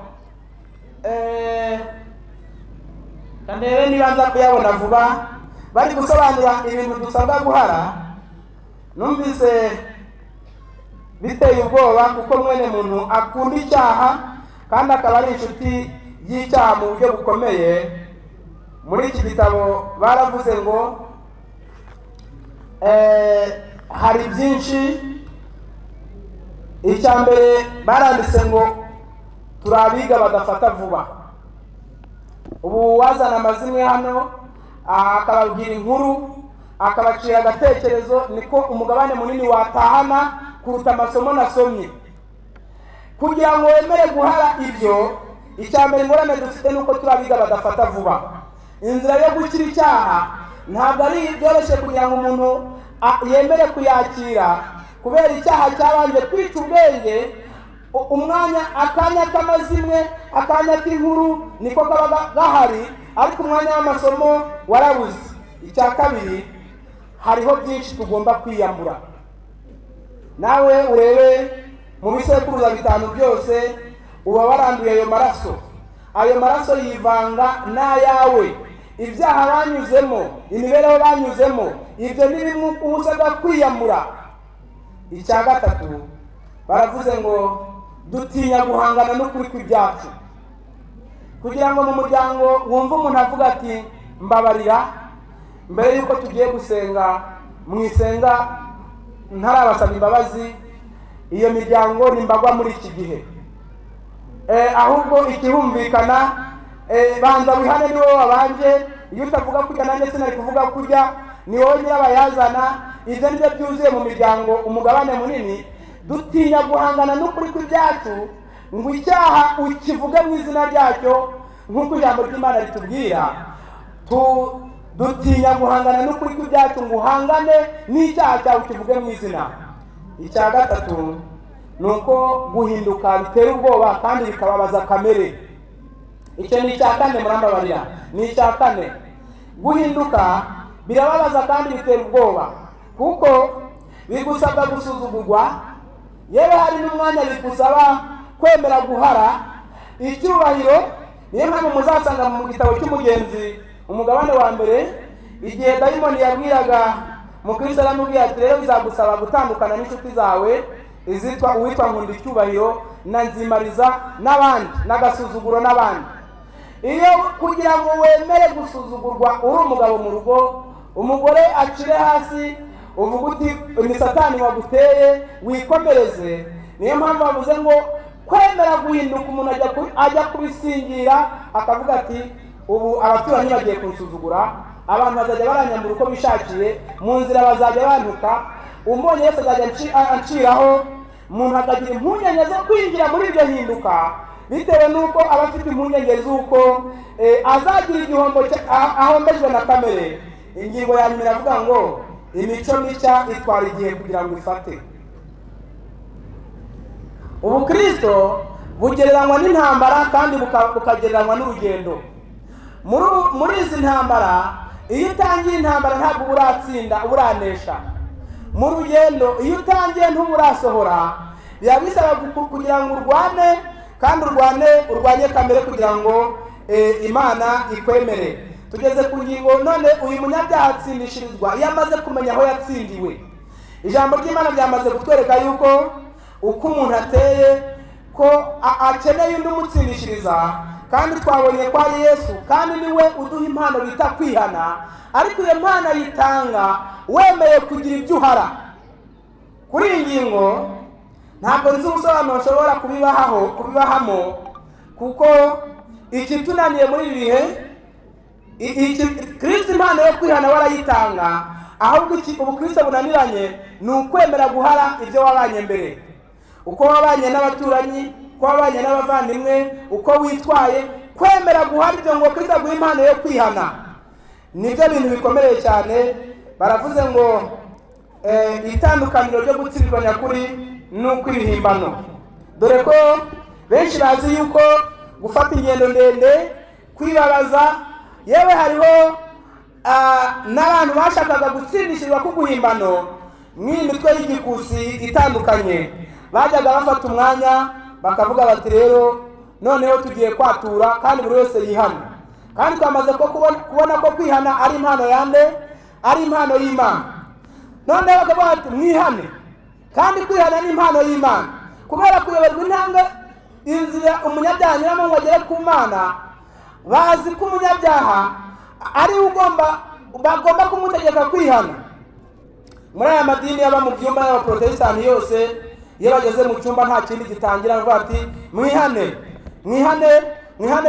kandebe niba nza kuyabona vuba, bari gusobanura ibintu dusabwa guhara. Numvise biteye ubwoba kuko mwene muntu akunda icyaha kandi akaba ari inshuti y'icyaha mu buryo bukomeye. Muri iki gitabo baravuze ngo hari byinshi. Icya mbere baranditse ngo turabiga badafata vuba. Ubu wazana amazimwe hano akababwira inkuru akabacira agatekerezo, niko umugabane munini watahana kuruta amasomo nasomye. Kugira ngo wemere guhara ibyo, icya mbere ngorane dufite nuko turabiga badafata vuba. Inzira yo gukira icyaha ntabwo ari byoroshye kugira ngo umuntu yemere kuyakira, kubera icyaha cyabanje kwica ubwenge. Akanya k'amazimwe, akanya k'inkuru niko kaba gahari, ariko umwanya w'amasomo warabuze. Icya kabiri, hariho byinshi tugomba kwiyambura. Nawe urebe mu bisekuruza 5 byose uba waranduye ayo maraso. Ayo maraso yivanga n'ayawe. Ibyaha banyuzemo, imibereho banyuzemo, ibyo ni bimwe usabwa kwiyambura. Icya gatatu, baravuze ngo dutinya guhangana n'ukuri kw'ibyacu. Kugira ngo mu muryango wumve umuntu avuga ati mbabarira, mbere yuko tugiye gusenga mwisenga ntarabasaba imbabazi, iyo miryango nimbagwa muri iki gihe. Ahubwo ikihumvikana banza wihane ni wowe wabanje. Iyo utavuga kujya nanjye sinari kuvuga kujya, ni wowe nyirabayazana. Ibyo nibyo byuzuye mu miryango umugabane munini. Dutinya guhangana n'ukuri kw'ibyacu ngo icyaha ukivuge mu izina ryacyo nk'uko ijambo ry'Imana ritubwira. Dutinya guhangana n'ukuri kw'ibyacu ngo uhangane n'icyaha cyawe ukivuge mu izina. Icya gatatu ni uko guhinduka bitera ubwoba kandi bikababaza kamere. Icyo ni icya kane, murambabarira, ni icya kane. Guhinduka birababaza kandi bitera ubwoba kuko bigusabwa gusuzugurwa, yewe hari n'umwanya bigusaba kwemera guhara icyubahiro. Niyo mpamvu muzasanga mu gitabo cy'Umugenzi umugabane wa mbere, igihe dayimoni yabwiraga Mukristo aramubwira ati rero bizagusaba gutandukana n'inshuti zawe izitwa uwitwa nkunda icyubahiro na nzimariza n'abandi n'agasuzuguro n'abandi. Iyo kugira ngo wemere gusuzugurwa uri umugabo mu rugo, umugore acire hasi, uvuga uti ni Satani waguteye, wikomereze. Niyo mpamvu bavuze ngo kwemera guhinduka umuntu ajya kubisingira akavuga ati ubu abaturanyi bagiye kunsuzugura, abantu bazajya baranyambura uko bishakiye, mu nzira bazajya bantuka, umbonye wese azajya anciraho. Umuntu akagira impungenge zo kwinjira muri iryo hinduka bitewe n'uko aba afite impungenge z'uko azagira igihombo ahombejwe na kamere. Ingingo ya nyuma iravuga ngo imico mishya itwara igihe kugira ngo ifate. Ubukristo bugereranywa n'intambara kandi bukagereranywa n'urugendo. Muri izi ntambara, iyo utangiye intambara ntabwo uratsinda, uranesha. Mu rugendo iyo utangiye ntuburasohora, biba bisaba kugira ngo urwane kandi urwanye kamere kugira ngo Imana ikwemere. Tugeze ku ngingo none uyu munyabyaha atsindishirizwa iyo amaze kumenya aho yatsindiwe. Ijambo ry'Imana ryamaze kutwereka yuko uko umuntu ateye ko akeneye undi umutsindishiriza, kandi twabonye ko ari Yesu, kandi niwe uduha impano bita kwihana. Ariko iyo mpano yitanga wemeye kugira ibyo uhara. Kuri iyi ngingo ntabwo nzi ubusobanuro nshobora kubibahamo kuko ikitunaniye muri ibi bihe, Kristo impano yo kwihana warayitanga, ahubwo ubukristo bunaniranye ni ukwemera guhara ibyo wabanye mbere. Uko wabanye n'abaturanyi, uko wabanye n'abavandimwe, uko witwaye, kwemera guhara ibyo ngo Kristo aguhe impano yo kwihana. Nibyo bintu bikomereye cyane. Baravuze ngo itandukaniro ryo gutsindwa nyakuri ni ukwihimbano. Dore ko benshi bazi yuko gufata ingendo ndende, kwibabaza, yewe hariho n'abantu bashakaga gutsindishirwa ku guhimbano mw'imitwe y'igikusi itandukanye. Bajyaga bafata umwanya bakavuga bati rero noneho tugiye kwatura kandi buri wese yihana. Kandi twamaze ko kubona ko kwihana ari impano yande, ari impano y'Imana. Noneho bakavuga bati mwihane, kandi kwihana ni impano y'Imana. Kubera kuyoberwa intambwe inzira umunyabyaha anyuramo ngo agere ku Mana, bazi ko umunyabyaha ari bagomba kumutegeka kwihana. Muri aya madini yaba mu byumba y'abaprotestani yose, iyo bageze mu cyumba nta kindi gitangira ngo ati mwihane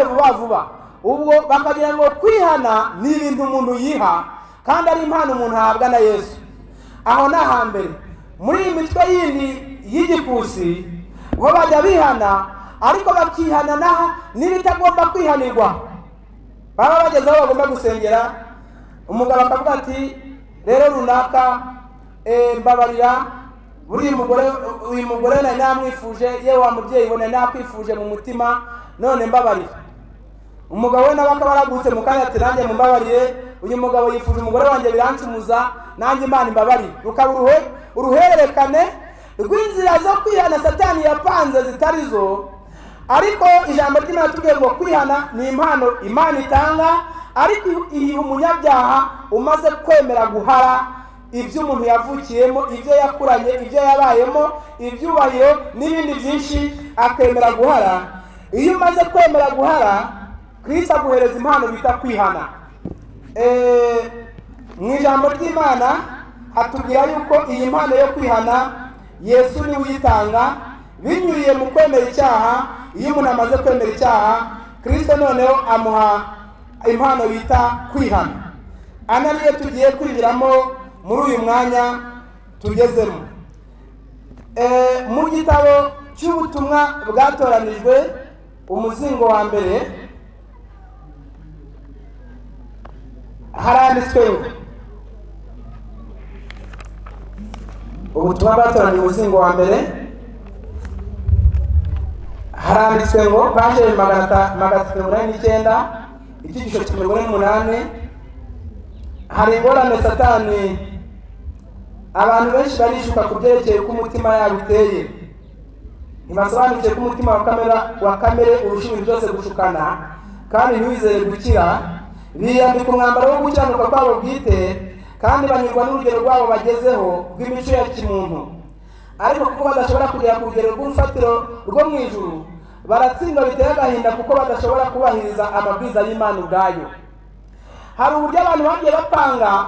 vuba vuba. Ubwo bakagira ngo kwihana ni ibintu umuntu yiha, kandi ari impano umuntu ahabwa na Yesu. Aho na hambere muri iyi mitwe yindi y'igikusi bo bajya bihana, ariko bakihana n'ibitagomba kwihanirwa. Baba bageze aho bagomba gusengera, umugabo akavuga ati rero runaka mbabarira, uyu mugore nari namwifuje, yewe wa mubyeyi ubona nakwifuje mu mutima, none mbabarira. Umugabo we nawe akaba aragutse mu kanya ati nanjye mumbabarire, uyu mugabo yifuje umugore wanjye birancumuza, nanjye Imana imbabarire. Rukaba uruhererekane rw'inzira zo kwihana Satani yapanze zitari zo. Ariko ijambo ry'Imana tubwiye ngo kwihana ni impano Imana itanga, ariko iyo umunyabyaha umaze kwemera guhara ibyo umuntu yavukiyemo, ibyo yakuranye, ibyo yabayemo, ibyubahiro n'ibindi byinshi, akemera guhara. Iyo umaze kwemera guhara, Kristo aguhereza impano bita kwihana. Mu ijambo ry'Imana hatubwira yuko iyi mpano yo kwihana Yesu ni uyitanga binyuriye mu kwemera icyaha. Iyo umuntu amaze kwemera icyaha, Kristo noneho amuha impano bita kwihana. Ana niyo tugiye kwinjiramo muri uyu mwanya tugezemo. Mu gitabo cy'ubutumwa bwatoranijwe umuzingo wa mbere haranditswe ngo, ubutumwa bwatoranijwe umuzingo wa mbere haranditswe ngo paje 189 icyigisho cya 108. Hari ingorane Satani abantu benshi barishuka ku byerekeye ko umutima yabo uteye. Ntibasobanukiye ko umutima wa kamere urusha ibintu byose gushukana kandi ntiwizere gukira. Biyambika umwambaro wo gukiranuka kwabo bwite kandi banyurwa n'urugero rwabo bagezeho rw'imico ya kimuntu. Ariko kuko badashobora kugera ku rugero rw'urufatiro rwo mu ijuru, baratsindwa biteye agahinda kuko badashobora kubahiriza amabwiriza y'Imana ubwayo. Hari uburyo abantu bagiye bapanga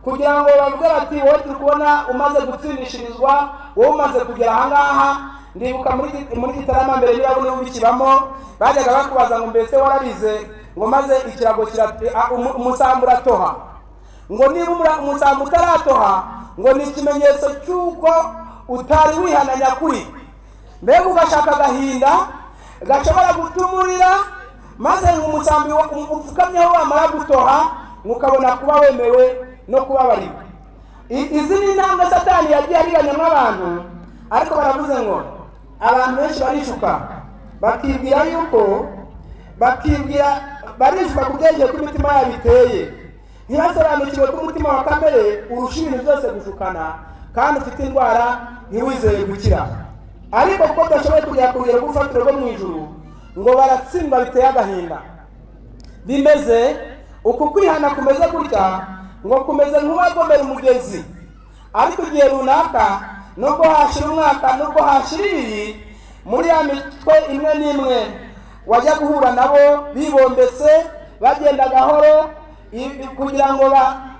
kugira ngo bavuge bati wowe turi kubona umaze gutsindishirizwa, wowe umaze kugera ahangaha. Ndibuka muri Gitarama mbere y'abo niho bikibamo bajyaga bakubaza ngo mbese warabize ngo maze ikirago umusambu uratoha, ngo niba umusambu utaratoha ngo ni ikimenyetso cy'uko utari wihana nyakuri. Mbega ugashaka agahinda gashobora gutumurira maze umusambi upfukamyeho wamara gutoha mukabona kuba wemewe no kubabarirwa. Izi ni intambwe Satani yagiye ariganyamo abantu, ariko baravuze ngo abantu benshi barishuka bakibwira yuko barishuka ku byerekeye ko imitima yabo iteye. Ntibasobanukiwe ko umutima wa kamere urusha ibintu byose gushukana kandi ufite indwara ntiwizeye gukira. Ariko kuko badashoboye kugera ku rugero rw'urufatiro rwo mu ijuru, ngo baratsindwa biteye agahinda. Bimeze uku kwihana kumeze gutya ngo kumeze nk'uwagomera umugezi, ariko igihe runaka nubwo hashira umwaka nubwo hashira ibiri, muri ya mitwe imwe n'imwe wajya guhura nabo bibombetse bagenda gahoro kugira ngo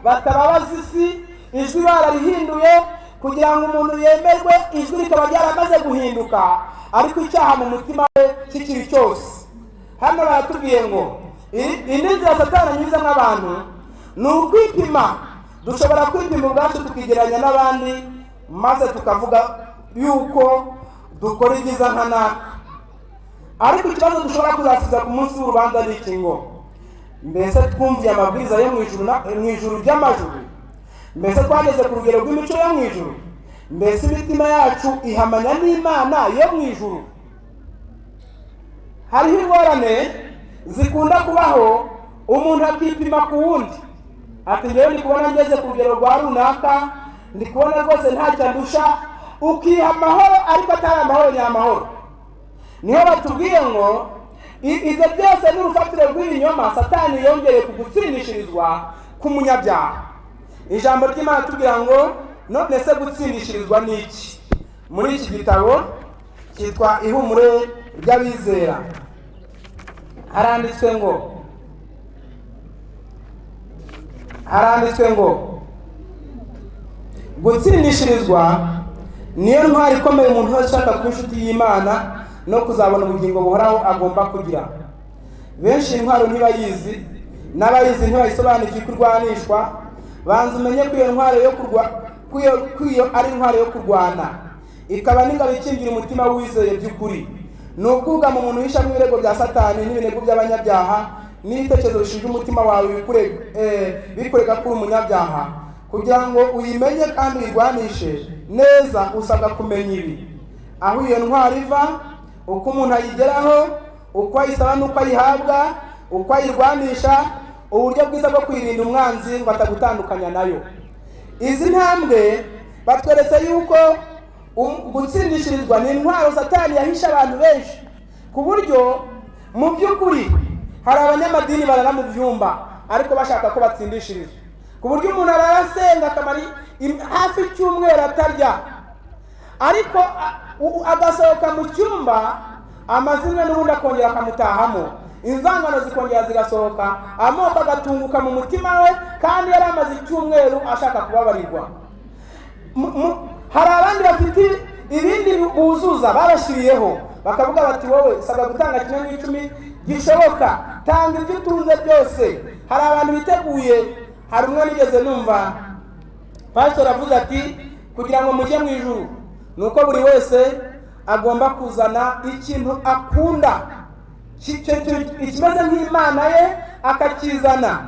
batababaza isi, ijwi bararihinduye kugira ngo umuntu yemerwe, ijwi rikaba ryaramaze guhinduka ariko icyaha mu mutima we kikiri cyose. Hano baratubwiye ngo indi nzira Satani anyuzamo abantu ni ukwipima. Dushobora kwipima ubwacu tukigeranya n'abandi maze tukavuga yuko dukora ibyiza nka naka, ariko ikibazo dushobora kuzasiza ku munsi w'urubanza ni iki ngo mbese twumviye amabwiriza yo mu ijuru ry'amajuru? Mbese twageze ku rugero rw'imico yo mu ijuru? Mbese imitima yacu ihamanya n'Imana yo mu ijuru? Hariho ingorane zikunda kubaho, umuntu akipima ku wundi ati njyewe ndi kubona ngeze ku rugero rwa runaka, ndi kubona rwose ntacyo ndusha, ukiha amahoro ariko atari amahoro nyamahoro. Niho batubwiye ngo ibyo byose n'urufatiro rw'ibinyoma Satani yongereye kugutsindishirizwa ku munyabyaha. Ijambo ry'Imana tubwira ngo none se gutsindishirizwa ni iki? Muri iki gitabo cyitwa Ihumure ry'Abizera haranditswe ngo gutsindishirizwa niyo ntwari ikomeye umuntu wese ushaka kuba inshuti y'Imana no kuzabona ubugingo buhoraho agomba kugira. Benshi intwaro ntibayizi, n'abayizi ntibayisobanukiwe kurwanishwa. Banza umenye ko iyo ntwaro yo ari intwaro yo kurwana, ikaba n'ingabo ikingira umutima wizeye by'ukuri. Ni ubwugamo umuntu yishamo ibirego bya Satani n'ibirego by'abanyabyaha n'ibitekerezo bishinja umutima wawe bikurega kuri umunyabyaha. Kugira ngo uyimenye kandi uyirwanishe neza usabwa kumenya ibi: aho iyo ntwaro iva, uko umuntu ayigeraho, uko ayisaba n'uko ayihabwa, uko ayirwanisha, uburyo bwiza bwo kwirinda umwanzi ngo atagutandukanya nayo. Izi ntambwe batweretse yuko gutsindishirizwa ni intwaro Satani yahisha abantu benshi, ku buryo mu by'ukuri hari abanyamadini barara mu byumba ariko bashaka ko batsindishirizwa, ku buryo umuntu arasenga akamara hafi icyumweru atarya, ariko agasohoka mu cyumba amazina n'ubundi akongera akamutahamo, inzangano zikongera zigasohoka, amoko agatunguka mu mutima we kandi yari amaze icyumweru ashaka kubabarirwa. Hari abandi bafite ibindi buzuza babashiriyeho bakavuga bati wowe saba gutanga 1:10 gishoboka, tanga ibyo utunze byose. Hari abantu biteguye. Hari umwe nigeze numva pastor avuze ati kugira ngo mujye mu ijuru nuko buri wese agomba kuzana ikintu akunda ikimeze nk'Imana ye akakizana,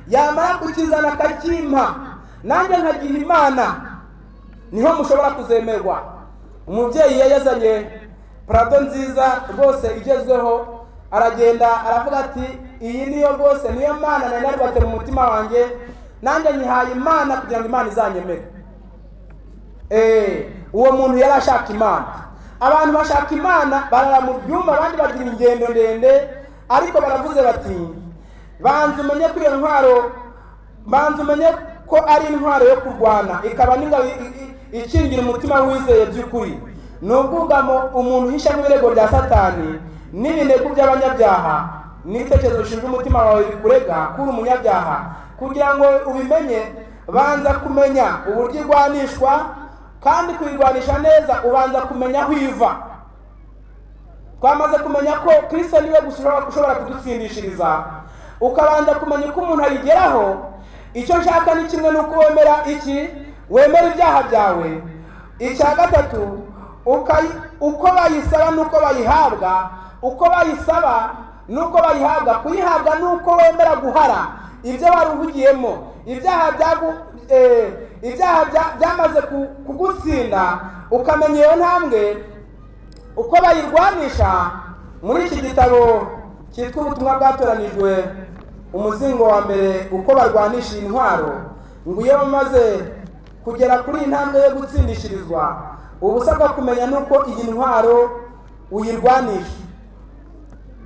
yamara kukizana akakimpa nanjye nkagiha Imana, niho mushobora kuzemerwa. Umubyeyi yazanye Prado nziza rwose igezweho, aragenda aravuga ati iyi niyo rwose niyo Mana nari narwate mu mutima wanjye, nanjye nyihaye Imana kugira ngo Imana izanyemere. Uwo muntu yari ashaka Imana. Abantu bashaka Imana barara mu byumba, abandi bagira ingendo ndende, ariko baravuze bati banze umenye ko iyo ntwaro, banze umenye ko ari intwaro yo kurwana, ikaba n'ingabo ikingira umutima wizeye by'ukuri. N'ubwugamo umuntu uhisha n'ibirego bya Satani n'ibinegu by'abanyabyaha n'ibitekerezo bishinzwe umutima wawe bikurega kuri umunyabyaha. Kugira ngo ubimenye, banza kumenya uburyo irwanishwa, kandi kuyirwanisha neza ubanza kumenya aho iva. Twamaze kumenya ko Kristo niwe ushobora kudutsindishiriza, ukabanza kumenya uko umuntu ayigeraho. Icyo nshaka ni kimwe nuko wemera iki, wemera ibyaha byawe. Icya gatatu, uko bayisaba nuko bayihabwa, uko bayisaba nuko bayihabwa. Kuyihabwa nuko wemera guhara ibyo waruhugiyemo, ibyaha byamaze kugutsinda, ukamenya iyo ntambwe uko bayirwanisha. Muri iki gitabo cyitwa ubutumwa bwatoranijwe umuzingo wa mbere, uko barwanisha intwaro, ngo iyo bamaze kugera kuri intambwe yo gutsindishirizwa, ubusabwa kumenya nuko iyi ntwaro uyirwanisha.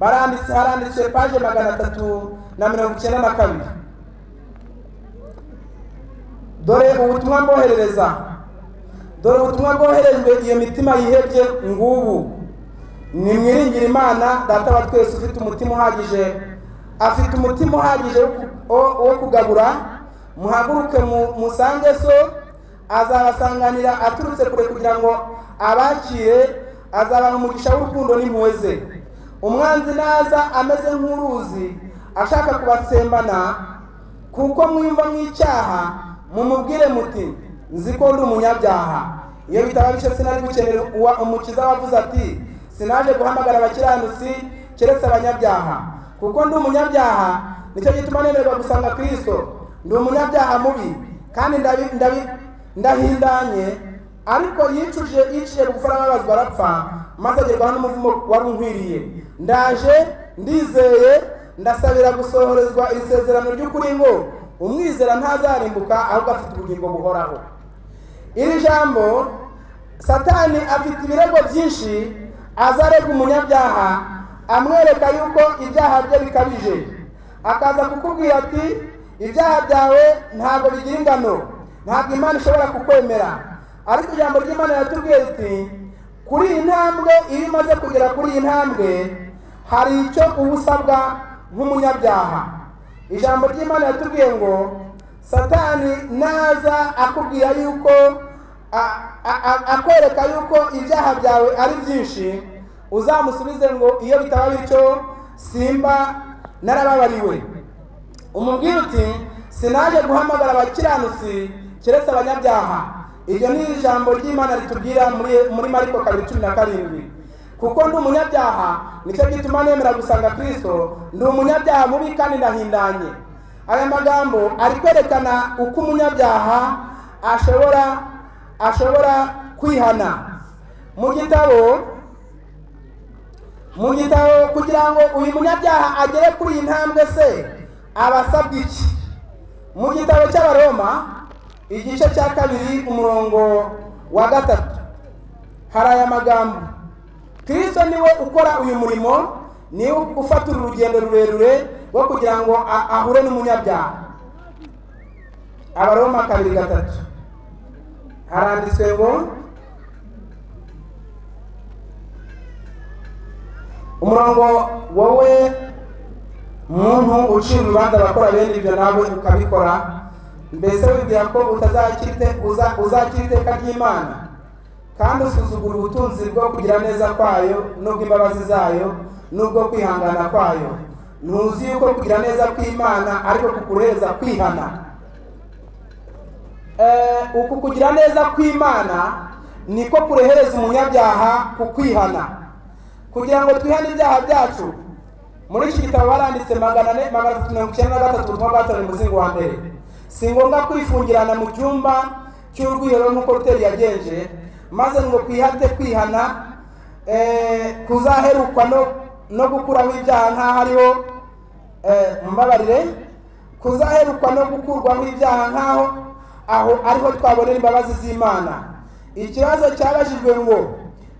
Haranditse page 392. Dore ubutumwa mboherereza, dore ubutumwa bwoherejwe iyo mitima yihebye ngubu. Nimwiringire Imana Data wa twese, ufite umutima uhagije, afite umutima uhagije wo kugabura. Muhaguruke musange so, azabasanganira aturutse kure kugira ngo abakire, azabaha umugisha w'urukundo n'impuhwe ze. Umwanzi naza ameze nk'uruzi ashaka kubatsembana, kuko mwumva mw'icyaha, mumubwire muti nzi ko ndi umunyabyaha. Iyo bitaba bityo sinari gukenera umukiza wavuze ati sinaje guhamagara abakiranutsi keretse abanyabyaha. Kuko ndi umunyabyaha, nicyo gituma nemererwa gusanga Kristo. Ndi umunyabyaha mubi kandi ndahindanye, ariko yicishije gufara babazwa arapfa, maze agerwaho n'umuvumo wari unkwiriye. Ndaje ndizeye, ndasabira gusohorezwa isezerano ry'ukuri ngo umwizera ntazarimbuka ahubwo afite ubugingo buhoraho. Iri jambo, Satani afite ibirego byinshi azarega umunyabyaha, amwereka yuko ibyaha bye bikabije. Akaza kukubwira ati ibyaha byawe ntabwo bigira ingano, ntabwo Imana ishobora kukwemera. Ariko ijambo ry'Imana yatubwiye iti kuri iyi ntambwe, iyo umaze kugera kuri iyi ntambwe, hari icyo ubusabwa nk'umunyabyaha. Ijambo ry'Imana yatubwiye ngo Satani naza akubwira yuko akwereka yuko ibyaha byawe ari byinshi, uzamusubize ngo iyo bitaba bityo simba narababariwe. Umubwire uti sinaje guhamagara abakiranutsi keretse abanyabyaha. Iryo ni ijambo ry'Imana ritubwira muri Mariko 2:17. Kuko ndi umunyabyaha, nicyo gituma nemera gusanga Kristo. Ndi umunyabyaha mubi kandi ndahindanye. Aya magambo ari kwerekana uko umunyabyaha ashobora kwihana. Mu gitabo kugira ngo uyu munyabyaha agere kuri iyi ntambwe se abasabwa iki? Mu gitabo cy'Abaroma igice cya 2 umurongo wa 3 hari aya magambo: Kristo niwe ukora uyu murimo, niwe ufata urugendo rurerure rwo kugira ngo ahure n'umunyabyaha. Abaroma 2:3 haranditswe ngo umurongo, wowe muntu ucira urubanza abakora bene ibyo nawe ukabikora, mbese wibwira ko uzakira iteka ry'Imana? kandi usuzugura ubutunzi bwo kugira neza kwayo n'ubw'imbabazi zayo n'ubwo kwihangana kwayo. Ntuzi yuko kugira neza kw'Imana ariko kukureheza kwihana. Uku kugira neza kw'Imana niko kurehereza umunyabyaha ku kwihana, kugira ngo twihane ibyaha byacu. Muri iki gitabo baranditse 493 ubutumwa bwatanzwe mu muzingo wa mbere. Si ngombwa kwifungirana mu cyumba cy'urwihero nk'uko Luteri yagenje, maze ngo kwihate kwihana kuzaherukwa no gukuraho ibyaha nk'aho ariho mbabarire kuzaherukwa no gukurwaho ibyaha nk'aho aho ariho twabonera imbabazi z'Imana. Ikibazo cyabajijwe ngo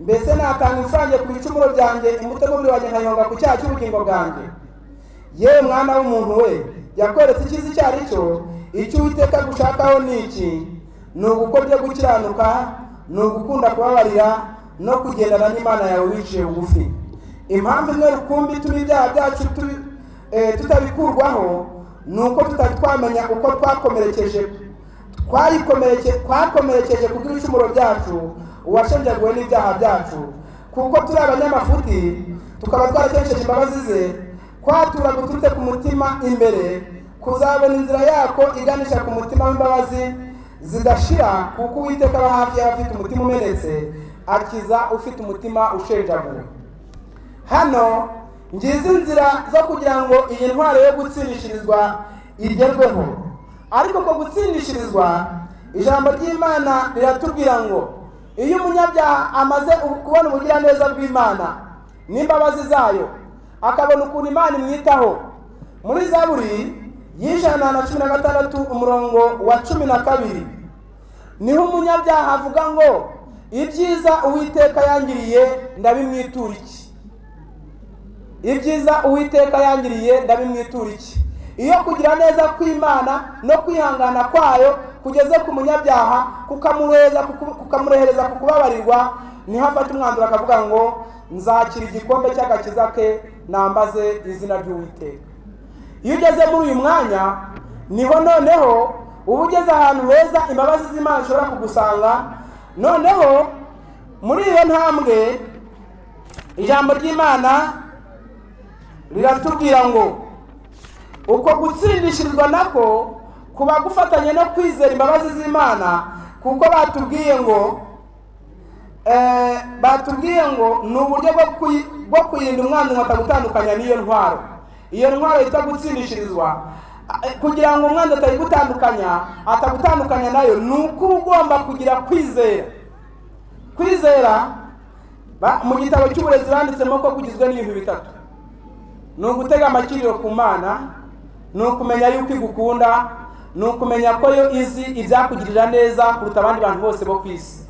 mbese natanga imfange ku bicumuro byanjye umutegurire wanjye nkayonga ku cyaha cy'ubugingo bwanjye? Yewe mwana w'umuntu we, yakweretse icyiza icyo ari cyo. Icyo Uwiteka gushakaho ni iki? Ni ugukora ibyo gukiranuka, ni ugukunda kubabarira no kugendana n'Imana yawe wiciye bugufi. Impamvu imwe rukumbi ituma ibyaha byacu tutabikurwaho ni uko tutari twamenya uko twakomerekeje kubw'ibicumuro byacu uwashenjaguwe n'ibyaha byacu. Kuko turi abanyamafuti, tukaba twarakesheje imbabazi ze, kwatura guturutse ku mutima imbere, kuzabona inzira yako iganisha ku mutima w'imbabazi zidashira. Kuko Uwiteka aba hafi y'abafite umutima umenetse, akiza ufite umutima ushenjaguwe. Hano ngize inzira zo kugira ngo iyi ntwaro yo gutsindishirizwa igerweho. Ariko ko gutsindishirizwa, ijambo ry'Imana riratubwira ngo iyo umunyabyaha amaze kubona ubugiraneza bw'Imana n'imbabazi zayo, akabona ukuntu Imana imwitaho. Muri Zaburi y'116 umurongo wa 12 niho umunyabyaha avuga ngo ibyiza Uwiteka yangiriye ndabimwitura iki? Ibyiza Uwiteka yangiriye ndabimwitura iki? Iyo kugira neza kw'Imana no kwihangana kwayo kugeze ku munyabyaha kukamurehereza ku kubabarirwa, niho afata umwanzuro akavuga ngo nzakira igikombe cy'agakiza ke nambaze izina ry'Uwiteka. Iyo ugeze muri uyu mwanya, niho noneho uba ugeze ahantu heza imbabazi z'Imana zishobora kugusanga. Noneho muri iyo ntambwe ijambo ry'Imana riratubwira ngo uko gutsindishirizwa nako kuba gufatanye no kwizera imbabazi z'Imana. Kuko batubwiye ngo ni uburyo bwo kurinda umwanzi ngo atagutandukanya n'iyo ntwaro. Iyo ntwaro yitwa gutsindishirizwa, kugira ngo umwanzi atagutandukanya nayo, ni uko ugomba kugira kwizera. Kwizera mu gitabo cy'uburezi banditsemo ko kugizwe n'ibintu bitatu: ni ugutega amakiriro ku Mana, ni ukumenya yuko igukunda, ni ukumenya ko yo izi ibyakugirira neza kuruta abandi bantu bose bo ku isi.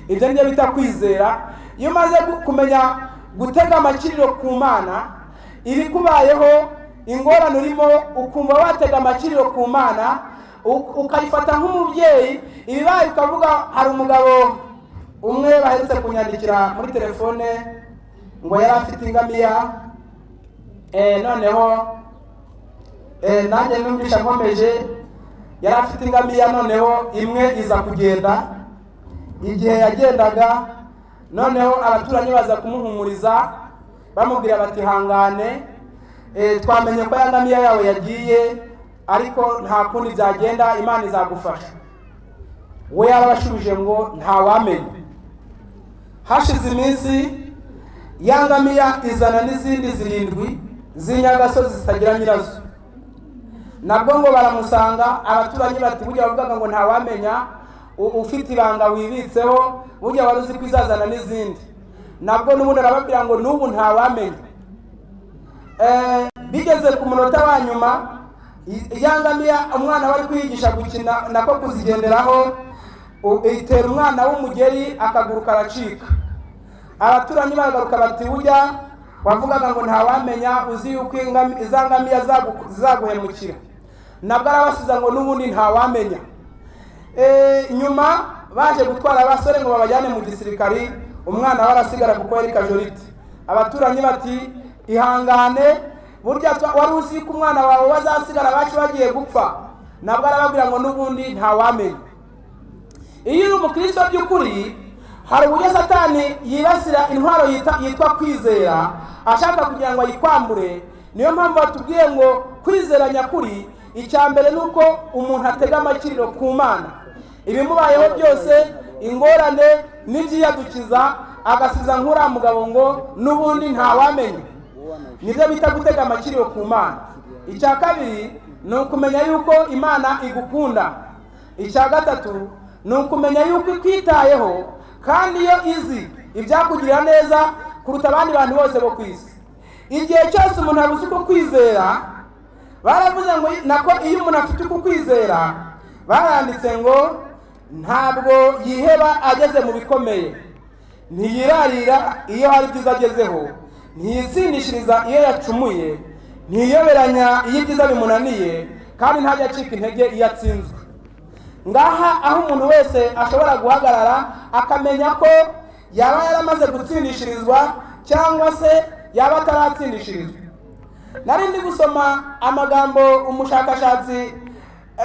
Ibyo nibyo bita kwizera. Iyo umaze kumenya gutega amakiriro ku Mana, ibikubayeho, ingorane urimo, ukumva watega amakiriro ku Mana, ukayifata nk'umubyeyi. Ibibaye ukavuga, hari umugabo umwe baherutse kunyandikira muri telefone ngo yari afite ingamiya, noneho nanjye numvisha nkomeje, yari afite ingamiya, noneho imwe iza kugenda. Igihe yagendaga, noneho abaturanyi baza kumuhumuriza bamubwira bati hangane, twamenye ko ya ngamiya yawe yagiye, ariko nta kundi byagenda, Imana izagufasha. We yarabashubije ngo ntawamenya. Hashize iminsi, ya ngamiya izana n'izindi 7 z'inyagasozi zitagira nyirazo. Nabwo ngo baramusanga, abaturanyi bati burya bavugaga ngo ntawamenya, ufite ibanga wibitseho, burya wari uzi ko izazana n'izindi. Nabwo n'ubundi arababwira ngo n'ubu ntawamenya. Bigeze ku munota wa nyuma, ya ngamiya umwana wari kwigisha gukina nako kuzigenderaho, itera umwana w'umugeri akaguru karacika. Abaturanyi baragaruka bati burya wavugaga ngo ntawamenya, uzi yuko iza ngamiya zaguhemukira. Nabwo arabasubiza ngo n'ubundi ntawamenya. Nyuma baje gutwara abasore ngo babajyane mu gisirikari, umwana we arasigara kuko yari kajorite. Abaturanyi bati ihangane, burya wari uzi ko umwana wawe bazasigara bacu bagiye gupfa. Nabwo arababwira ngo n'ubundi ntawamenya. Iyo uri umukristo by'ukuri, hari uburyo Satani yibasira intwaro yitwa kwizera ashaka kugira ngo ayikwambure. Niyo mpamvu batubwiye ngo kwizera nyakuri icya mbere nuko umuntu atega amakiriro ku Mana, ibimubayeho byose, ingorane n'ibyiyadukiza, agasiza nk'uriya mugabo ngo n'ubundi ntawamenya. Nibyo bita gutega amakiriro ku Mana. Icya kabiri ni ukumenya yuko Imana igukunda. Icya gatatu ni ukumenya yuko ikwitayeho kandi iyo izi ibyakugirira neza kuruta abandi bantu bose bo ku isi. Igihe cyose umuntu abuze uko kwizera, baravuze ngo nako iyo umuntu afite uko kwizera, baranditse ngo ntabwo yiheba ageze mu bikomeye, ntiyirarira iyo hari ibyiza agezeho, ntiyitsindishiriza iyo yacumuye, ntiyoberanya iyo ibyiza bimunaniye, kandi ntajya acika intege iyo atsinzwe. Ngaha aho umuntu wese ashobora guhagarara akamenya ko yaba yaramaze gutsindishirizwa cyangwa se yaba ataratsindishirizwa. Nari ndi gusoma amagambo umushakashatsi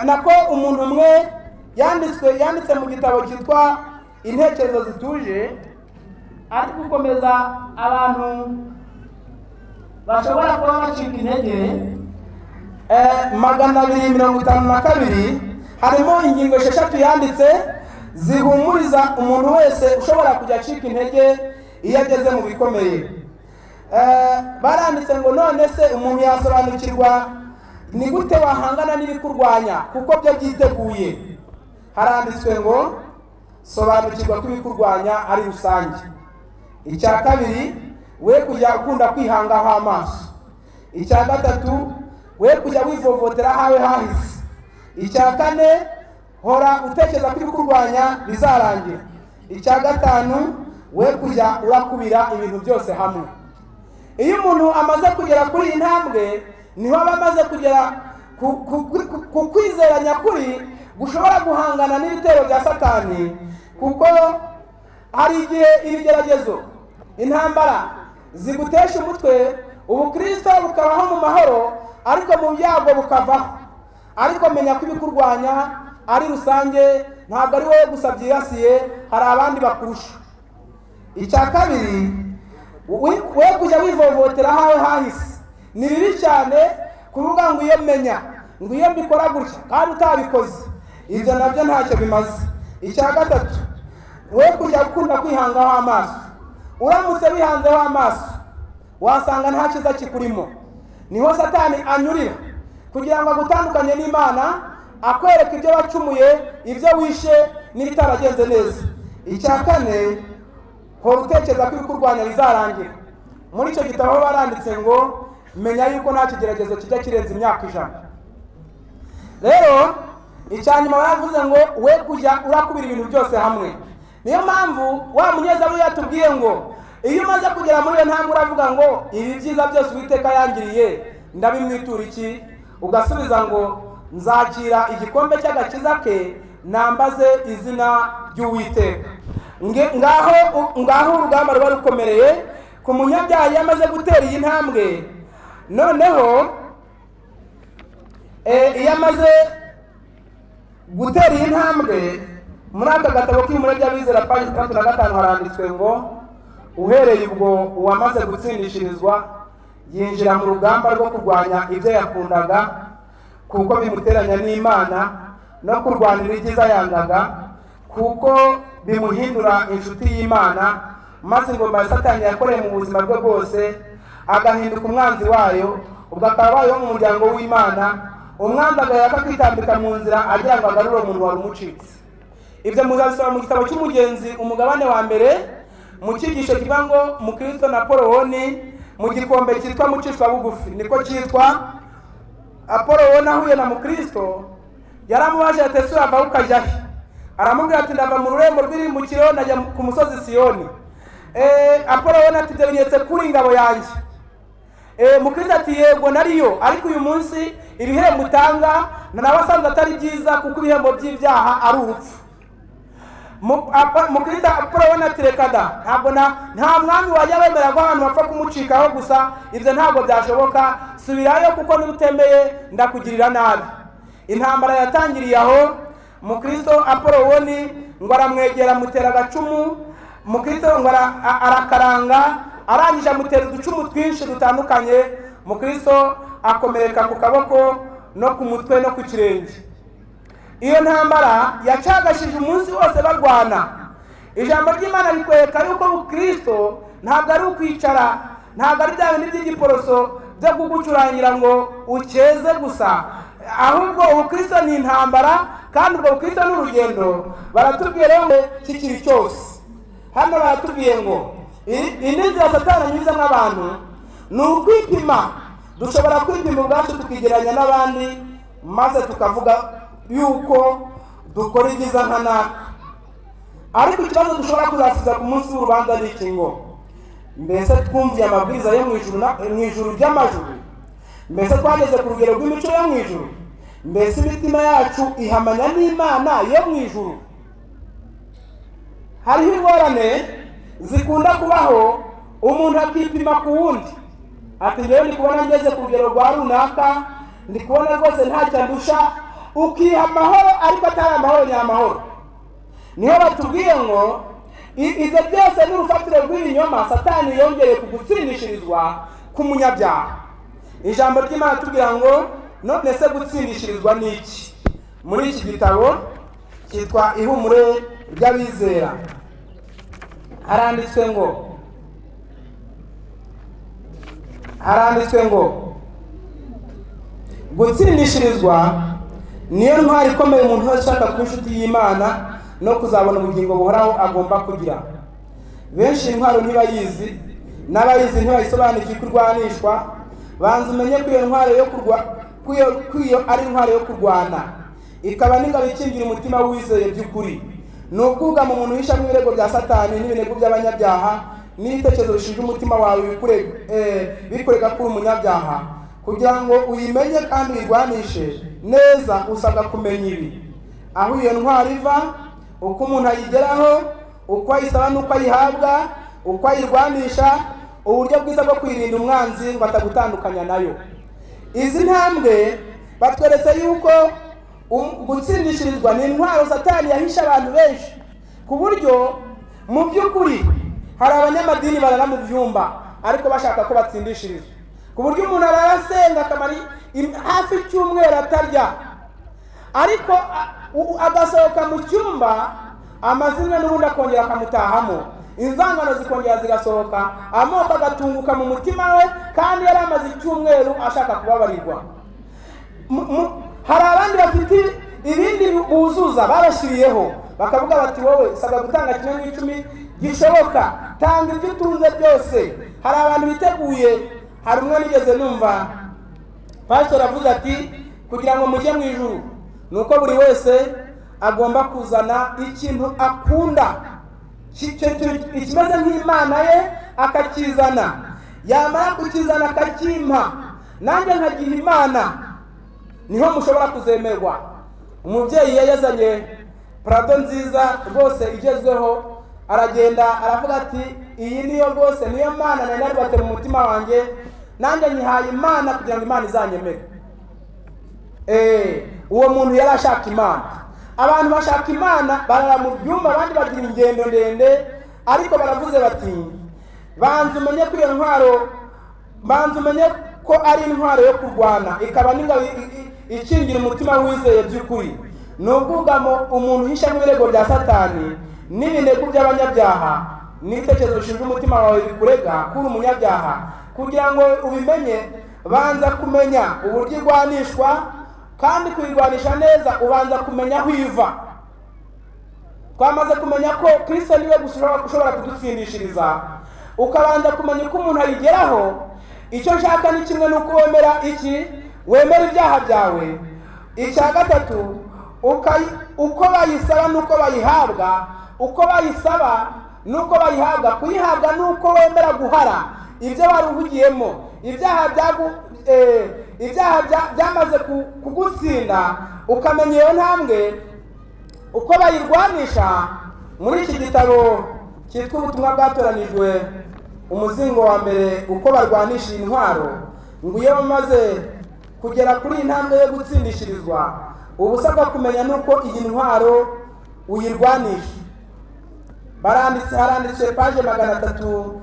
nako umuntu umwe yanditse mu gitabo cyitwa Intekerezo Zituje, ari gukomeza abantu bashobora kuba bacika intege. 252 harimo ingingo 6 yanditse zihumuriza umuntu wese ushobora kujya acika intege iyo ageze mu bikomeye. Baranditse ngo none se umuntu yasobanukirwa ni gute wahangana n'ibikurwanya kuko byo byiteguye. Haranditswe ngo sobanukirwa ko ibikurwanya ari rusange. Icya kabiri, we kujya ukunda kwihangaho amaso. Icya gatatu, we kujya wivovotera hawe hahise. Icya kane, hora utekereza ko ibikurwanya bizarangira. Icya gatanu, we kujya urakubira ibintu byose hamwe. Iyo umuntu amaze kugera kuri iyi ntambwe, niho aba amaze kugera ku kwizera nyakuri gushobora guhangana n'ibitero bya Satani, kuko hari igihe ibigeragezo, intambara zigutesha umutwe, ubukristo bukabaho mu mahoro, ariko mu byago bukavaho. Ariko menya ko ibikurwanya ari rusange, ntabwo ari wowe gusa byibasiye, hari abandi bakurusha. Icya kabiri, we kujya wivovotera hawe hahise. Ni bibi cyane kuvuga ngo iyo menya, ngo iyo mbikora gutya kandi utabikoze, ibyo nabyo ntacyo bimaze. Icya gatatu, we kujya ukunda kwihangaho amaso. Uramutse wihanzeho amaso, wasanga nta cyiza kikurimo. Niho Satani anyurira kugira ngo agutandukanye n'Imana, akwereka ibyo wacumuye, ibyo wishe n'ibitaragenze neza. Icya kane, hora utekereza ko ibikurwanya bizarangira. Muri icyo gitabo baranditse ngo menya yuko nta kigeragezo kijya kirenza imyaka 100. Rero icyanyuma baravuze ngo we kujya urakubira ibintu byose hamwe. Niyo mpamvu wa munyezamu yatubwiye ngo iyo umaze kugera muri iyo ntambwe uravuga ngo ibi byiza byose Uwiteka yangiriye ndabimwitura iki, ugasubiza ngo nzakira igikombe cy'agakiza ke nambaze izina ry'Uwiteka. Ngaho urugamba ruba rukomereye ku munyabyaha yamaze gutera iyi ntambwe. Noneho iyo amaze gutera iyi ntambwe, muri aka gatabo k'Ihumure ry'Abizera paji 35 haranditswe ngo uhereye ubwo uwamaze gutsindishirizwa yinjira mu rugamba rwo kurwanya ibyo yakundaga, kuko bimuteranya n'Imana, no kurwanira ibyiza yangaga, kuko bimuhindura inshuti y'Imana, maze ingoma ya Satani yakoreye mu buzima bwe bwose agahinduka umwanzi wayo, ubwo akaba abayeho mu muryango w'Imana. Umwanzi agahera kwitambika mu nzira agira ngo agarure umuntu wari umucitse. Ibyo muzasoma mu gitabo cy'Umugenzi umugabane wa mbere, mu cyigisho kivuga ngo Mukristo Napoleoni mu gikombe cyitwa Mucishwa bugufi. Niko cyitwa. Apoloni ahuye na Mukristo yaramubaje ati ese urava ukajya he? Aramubwira ati ndava mu rurembo rw'irimbukiro najya ku musozi Siyoni. Apoloni ati ibyo binyetse kuri ingabo yanjye. Mukristo ati yego nariyo, ariko uyu munsi ibihembo utanga nabasanze atari byiza, kuko ibihembo by'ibyaha ari urupfu. Mukristo Apoloni ati reka da, nta mwami wajya wemera ko abantu bapfa kumucikaho gusa, ibyo ntabwo byashoboka, subirayo kuko n'utemeye ndakugirira nabi. Intambara yatangiriye aho. Mukristo Apoloni ngo aramwegera, mutera agacumu, Mukristo ngo arakaranga, arangije amutera uducumu twinshi dutandukanye. Mukristo akomereka ku kaboko no ku mutwe no ku kirenge. Iyo ntambara yacagashije umunsi wose barwana. Ijambo ry'Imana rikwereka yuko Mukristo ntabwo ari ukwicara, ntabwo ari bya bintu by'igiporoso byo kugucurangira ngo ukeze gusa, ahubwo ubukristo ni intambara, kandi ubwo bukristo ni urugendo. Baratubwira ngo kikiri cyose hano, baratubwiye ngo inzira Satani anyuzamo abantu ni ukwipima. Dushobora kwipima ubwacu tukigeranya n'abandi, maze tukavuga yuko dukora ibyiza nka naka. Ariko ikibazo dushobora kuzasiza ku munsi w'urubanza ni iki ngo mbese twumviye amabwiriza yo mu ijuru ry'amajuru? Mbese twageze ku rugero rw'imico yo mu ijuru? Mbese imitima yacu ihamanya n'Imana yo mu ijuru? Hariho ingorane zikunda kubaho, umuntu akipima ku wundi, ati njyewe ndi kubona ngeze ku rugero rwa runaka, ndi kubona rwose ntacyo ndusha, ukiha amahoro ariko atari amahoro nyamahoro. Niho batubwiye ngo ibyo byose ni urufatiro rw'ibinyoma Satani yongereye kugutsindishirizwa ku munyabyaha. Ijambo ry'Imana tubwira ngo none se gutsindishirizwa ni iki? Muri iki gitabo cyitwa Ihumure ry'Abizera haranditswe ngo gutsindishirizwa niyo ntwari ikomeye umuntu wese ushaka kuba inshuti y'Imana no kuzabona ubugingo buhoraho agomba kugira. Benshi intwaro ntibayizi, n'abayizi ntibayisobanukiwe kurwanishwa. Banza umenye ko iyo ntwaro yo ari intwaro yo kurwana, ikaba n'ingabo ikingira umutima wizeye by'ukuri. Ni ukugama umuntu wishamo ibirego bya Satani n'ibirego by'abanyabyaha n'ibitekerezo bishinja umutima wawe bikurega kuri umunyabyaha. Kugira ngo uyimenye kandi uyirwanishe neza, usabwa kumenya ibi: aho iyo ntwaro iva, uko umuntu ayigeraho, uko ayisaba n'uko ayihabwa, uko ayirwanisha, uburyo bwiza bwo kwirinda umwanzi ngo atagutandukanya nayo. Izi ntambwe batweretse yuko gutsindishirizwa ni intwaro Satani yahisha abantu benshi, ku buryo mu by'ukuri hari abanyamadini barara mu byumba ariko bashaka ko batsindishirizwa, ku buryo umuntu arasenga akamara hafi icyumweru atarya, ariko agasohoka mu cyumba amazina n'ubundi akongera akamutahamo, inzangano zikongera zigasohoka, amoko agatunguka mu mutima we, kandi yari amaze icyumweru ashaka kubabarirwa. Hari abandi bafite ibindi buzuza babashyiriyeho, bakavuga bati wowe usabwa gutanga 1/10 gishoboka, tanga ibyo utunze byose. Hari abantu biteguye. Hari umwe nigeze numva pastor avuga ati kugira ngo mujye mu ijuru nuko buri wese agomba kuzana ikintu akunda, ikimeze nk'Imana ye akakizana, yamara kukizana akakimpa, nanjye nkagiha Imana, niho mushobora kuzemerwa. Umubyeyi yazanye Prado nziza rwose igezweho, aragenda aravuga ati iyi niyo rwose niyo Mana nari naribate mu mutima wanjye, nanjye nyihaye Imana kugira ngo Imana izanyemere. Uwo muntu yari ashaka Imana. Abantu bashaka Imana barara mu byumba, abandi bagira ingendo ndende, ariko baravuze bati banza umenye ko iyo ntwaro, banza umenye ko ari intwaro yo kurwana, ikaba n'ingabo ikingira umutima wizeye by'ukuri. N'ubwugamo umuntu uhishamo ibirego bya Satani n'ibinegu by'abanyabyaha n'ibitekerezo bishinja umutima wawe bikurega kuri umunyabyaha. Kugira ngo ubimenye, banza kumenya uburyo irwanishwa, kandi kuyirwanisha neza ubanza kumenya aho iva. Twamaze kumenya ko Kristo niwe ushobora kudutsindishiriza, ukabanza kumenya uko umuntu ayigeraho. Icyo nshaka ni kimwe n'uko wemera iki, wemera ibyaha byawe. Icya gatatu, uko bayisaba nuko bayihabwa, uko bayisaba nuko bayihabwa. Kuyihabwa nuko wemera guhara ibyo wari uvugiyemo, ibyaha byamaze kugutsinda, ukamenya iyo ntambwe. Uko bayirwanisha, muri iki gitabo cyitwa Ubutumwa Bwatoranijwe, umuzingo wa mbere, uko barwanisha intwaro, ngo iyo bamaze kugera kuri intambwe yo gutsindishirizwa, ubusabwa kumenya nuko iyi ntwaro uyirwanisha. haranditse paje 392.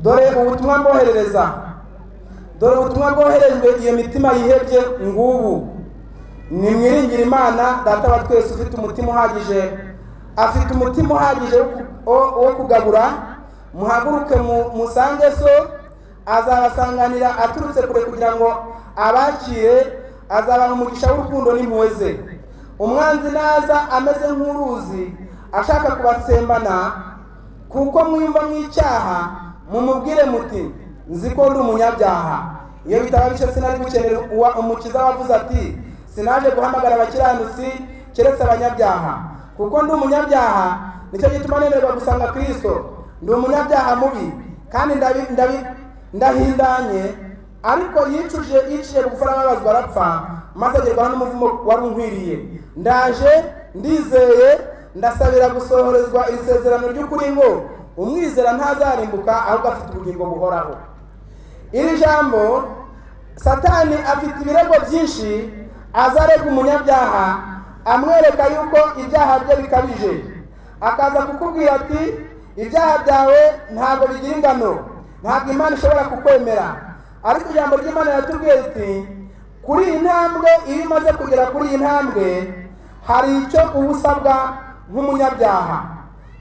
Dore ubutumwa mbohererejwe iyo mitima yihebye ngubu. Ni mwiringira Imana Data wa twese ufite umutima uhagije wo kugabura. Muhaguruke musange so, azabasanganira aturutse kure kugira ngo abakire, azabaha umugisha w'urukundo n'impuhwe ze. Umwanzi naza ameze nk'uruzi ashaka kubatsembana, kuko mwiyumva mw'icyaha, mumubwire muti nzi ko ndi umunyabyaha. Iyo bitaba bityo sinari gukenera umukiza wavuze ati sinaje guhamagara abakiranutsi keretse abanyabyaha. Kuko ndi umunyabyaha nicyo gituma nemererwa gusanga Kristo. Ndi umunyabyaha mubi kandi ndahindanye, ariko yiciye gufara ababazwa arapfa, maze agerwaho n'umuvumo wari unkwiriye. Ndaje ndizeye, ndasabira gusohorezwa isezerano ry'ukuri ngo umwizera ntazarimbuka ahubwo afite ubugingo buhoraho. Iri jambo Satani afite ibirego byinshi azarega umunyabyaha, amwereka yuko ibyaha bye bikabije. Akaza kukubwira ati ibyaha byawe ntabwo bigira ingano, ntabwo Imana ishobora kukwemera. Ariko ijambo ry'Imana yatubwiye iti kuri iyi ntambwe, iyo umaze kugera kuri iyi ntambwe hari icyo uba usabwa nk'umunyabyaha.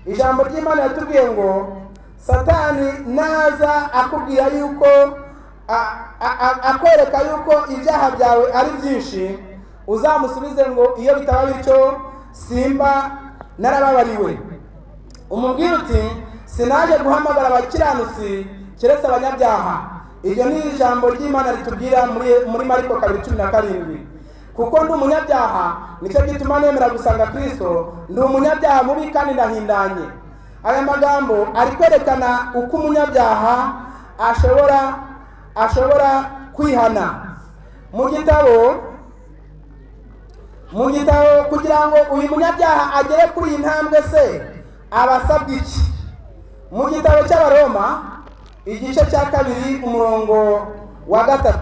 Ijambo ry'Imana yatubwiye ngo Satani naza akubwira yuko akwereka yuko ibyaha byawe ari byinshi, uzamusubize ngo iyo bitaba bityo simba narababariwe. Umubwire uti sinaje guhamagara abakiranutsi keretse abanyabyaha. Iryo ni ijambo ry'Imana ritubwira muri Mariko 2:17. Kuko ndi umunyabyaha nicyo gituma nemera gusanga Kristo. Ndi umunyabyaha mubi kandi ndahindanye. Aya magambo ari kwerekana uko umunyabyaha ashobora kwihana. Mu gitabo kugira ngo uyu munyabyaha agere kuri iyi ntambwe se abasabwa iki? Mu gitabo cy'Abaroma igice cya 2 umurongo wa 3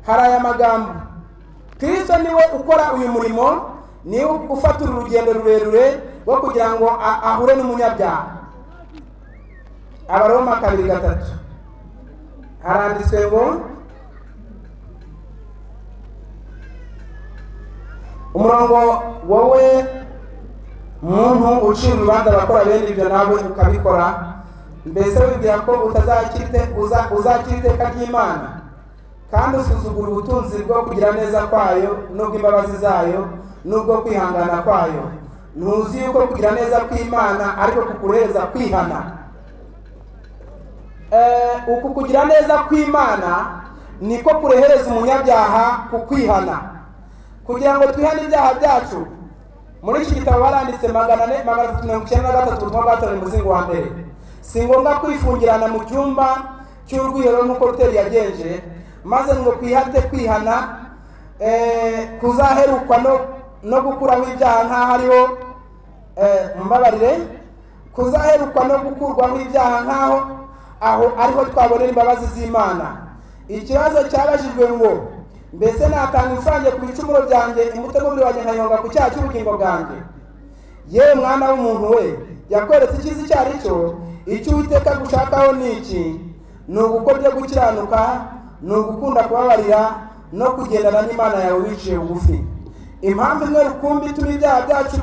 hari aya magambo: Kristo niwe ukora uyu murimo, niwe ufata urugendo rurerure rwo kugira ngo ahure n'umunyabyaha. Abaroma 2:3 haranditswe ngo umurongo wowe muntu ucira urubanza abakora bene ibyo nawe ukabikora, mbese wibwira ko uzakira iteka ry'Imana kandi usuzugura ubutunzi bwo kugira neza kwayo n'ubw'imbabazi zayo n'ubwo kwihangana kwayo? Ntuzi yuko kugira neza kw'Imana ariko kukureza kwihana? Uku kugira neza kw'Imana niko kurehereza umunyabyaha ku kwihana, kugira ngo twihane ibyaha byacu. Muri iki gitabo baranditse 393 ubutumwa bwatanzwe mu muzingo wa mbere. Si ngombwa kwifungirana mu cyumba cy'urwihero nk'uko Luteri yagenje, maze ngo kwihate kwihana kuzaherukwa no gukuraho ibyaha nk'aho ariho kuzaherukwa no gukurwaho ibyaha nk'aho aho ariho twabonera imbabazi z'Imana. Ikibazo cyabajijwe ngo mbese natanga imfange ku bicumuro byanjye, imbuto y'umubiri wanjye nkayonga ku cyaha cy'ubugingo bwanjye? Yewe mwana w'umuntu we, yakweretse icyiza icyo ari cyo. Icyo Uwiteka gushakaho ni iki? Ni ugukora ibyo gukiranuka, ni ugukunda kubabarira no kugendana n'Imana yawe wiciye bugufi. Impamvu imwe rukumbi ituma ibyaha byacu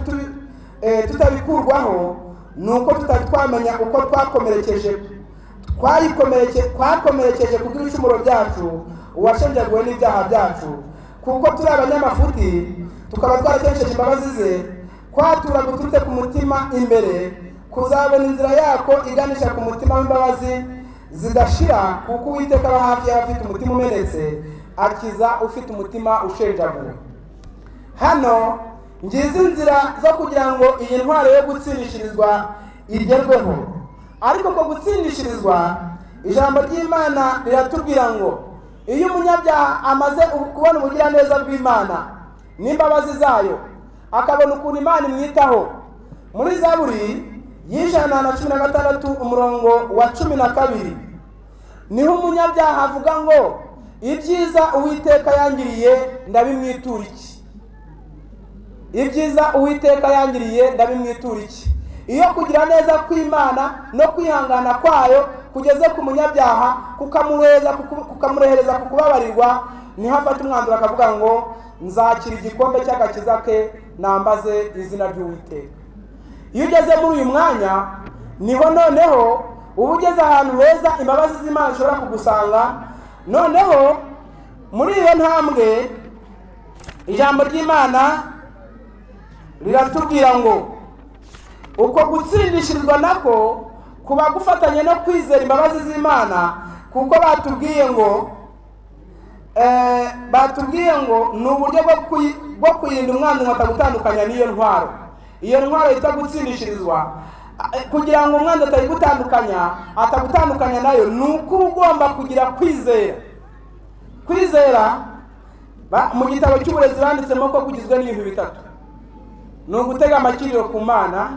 tutabikurwaho ni uko tutari twamenya uko twakomerekeje kubw'ibicumuro byacu uwashenjaguwe n'ibyaha byacu. Kuko turi abanyamafuti, tukaba twarakesheje imbabazi ze, kwatura guturutse ku mutima imbere, kuzabona inzira yako iganisha ku mutima w'imbabazi zidashira. Kuko Uwiteka aba hafi y'abafite umutima umenetse, akiza ufite umutima ushenjaguwe. Hano ngize inzira zo kugira ngo iyi ntwaro yo gutsindishirizwa igerweho. Ariko ko gutsindishirizwa, ijambo ry'Imana riratubwira ngo iyo umunyabyaha amaze kubona ubugiraneza bw'Imana n'imbabazi zayo, akabona ukuntu Imana imwitaho, muri Zaburi y'116 umurongo wa 12 niho umunyabyaha avuga ngo ibyiza Uwiteka yangiriye ndabimwitura iki? ibyiza Uwiteka yangiriye ndabimwitura iki? Iyo kugira neza kw'Imana no kwihangana kwayo kugeze ku munyabyaha kukamurehereza kukubabarirwa, niho afata umwanzuro akavuga ngo nzakira igikombe cy'agakiza ke nambaze izina ry'Uwiteka. Iyo ugeze muri uyu mwanya niho noneho uba ugeze ahantu heza imbabazi z'Imana zishobora kugusanga. Noneho muri iyo ntambwe ijambo ry'Imana riratubwira ngo uko gutsindishirizwa nako kuba gufatanye no kwizera imbabazi z'Imana, kuko batubwiye ngo ni uburyo bwo kurinda umwanzi ngo atagutandukanya n'iyo ntwaro. Iyo ntwaro yitwa gutsindishirizwa, kugira ngo umwanzi atagutandukanya nayo, ni uko ugomba kugira kwizera. Mu gitabo cy'uburezi banditsemo ko kugizwe n'ibintu bitatu: ni ugutega amakiriro ku Mana,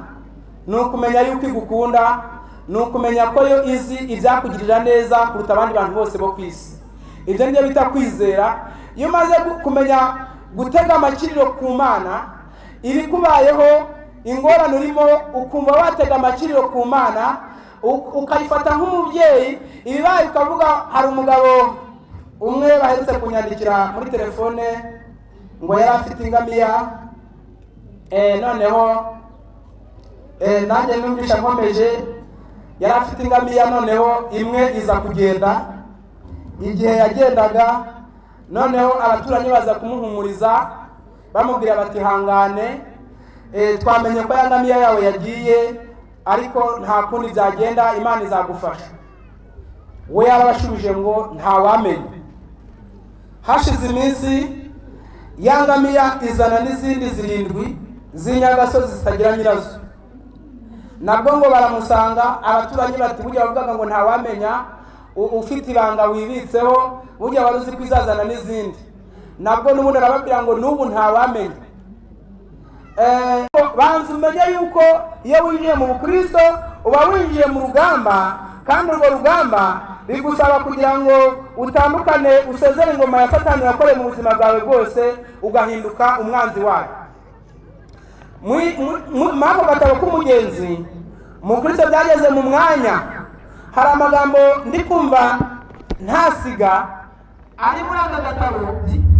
ni ukumenya yuko igukunda, ni ukumenya ko yo izi ibyakugirira neza kuruta abandi bantu bose bo ku isi. Ibyo nibyo bita kwizera. Iyo umaze kumenya gutega amakiriro ku Mana, ibikubayeho, ingorane urimo, ukumva watega amakiriro ku Mana, ukayifata nk'umubyeyi. Ibibaye ukavuga, hari umugabo umwe baherutse kunyandikira muri telefone ngo yari afite ingamiya, noneho nanjye numvisha nkomeje, yari afite ingamiya, noneho imwe iza kugenda. Igihe yagendaga, noneho abaturanyi baza kumuhumuriza bamubwira bati hangane, twamenye ko ya ngamiya yawe yagiye, ariko nta kundi byagenda, Imana izagufasha. We yarabashubije ngo ntawamenya. Hashize iminsi ya ngamiya izana n'izindi 7 z'inyagasozi zitagira nyirazo. Nabwo ngo baramusanga, abaturanyi bati burya bavugaga ngo ntawamenya, ufite ibanga wibitseho, burya wari uzi kwizazana n'izindi. Nabwo n'ubundi arababwira ngo n'ubu ntawamenya. Banza umenye yuko iyo winjiye mu Bukristo uba winjiye mu rugamba, kandi urwo rugamba bigusaba kugira ngo utandukane, usezere ingoma ya Satani yakoreye mu buzima bwawe bwose, ugahinduka umwanzi wayo. Mako gatabo k'umugenzi mu Kristo byageze mu mwanya, hari amagambo ndi kumva ntasiga ari muri aka gatabo.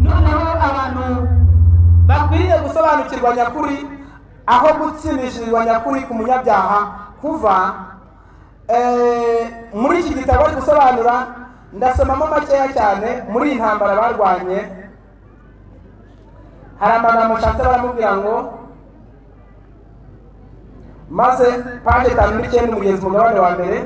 Noneho abantu bakwiriye gusobanukirwa nyakuri, aho gutsindishirizwa nyakuri ku munyabyaha kuva. Muri iki gitabo ari gusobanura, ndasomamo makeya cyane. Muri iyi ntambara barwanye, hari amagambo nshatse baramubwira ngo, maze paje 59 umugenzi mugabane wa mbere,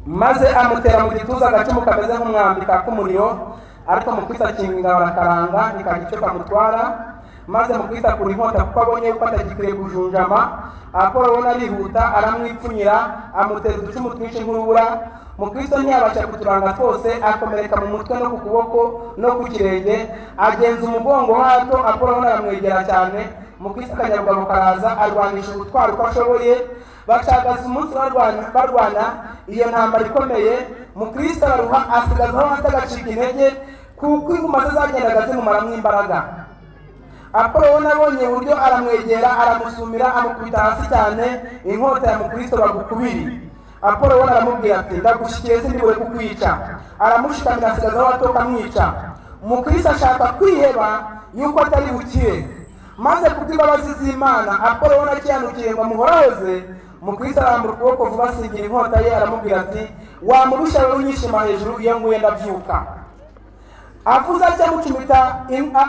maze amutera mu gituza agacumu kameze nk'umwambi k'umuriro, ariko mu kwisakinga barakaranga ntikagira icyo kamutwara. Maze mu kwisakura inkota kuko abonye yuko atagikwiriye kujunjama, Apolo abona arihuta, aramwipfunyira, amutera uducumu twinshi nk'urubura. Mu Kristo ntiyabasha kuturanga twose, akomereka mu mutwe no ku kuboko no ku kirenge, agenza umugongo hato. Apolo abona aramwegera cyane. Mu Kristo akanyarugabo karaza, arwanisha ubutwari uko ashoboye. Bacagaza umunsi barwana iyo ntambara ikomeye. Mu Kristo araruha, asigazaho atagacika intege, kuko inguma ze zagendaga zimumaramo imbaraga. Apolo abonye uburyo aramwegera, aramusumira, amukubita hasi cyane, inkota ya mu Kristo bagukubiri. Apolo aramubwira ati ndagushikiye sindibure kukwica. Aramushikamira, asigazaho atoka amwica. Mu Kristo ashaka kwiheba yuko atari bukire, maze kubw'imbabazi z'Imana Apolo akiyanukiye ngo muhoroze. Mu Kristo arambura ukuboko vuba, asingira inkota ye, aramubwira ati wamurusha wowe unyishima hejuru, iyo nguye ndabyuka. Avuze atya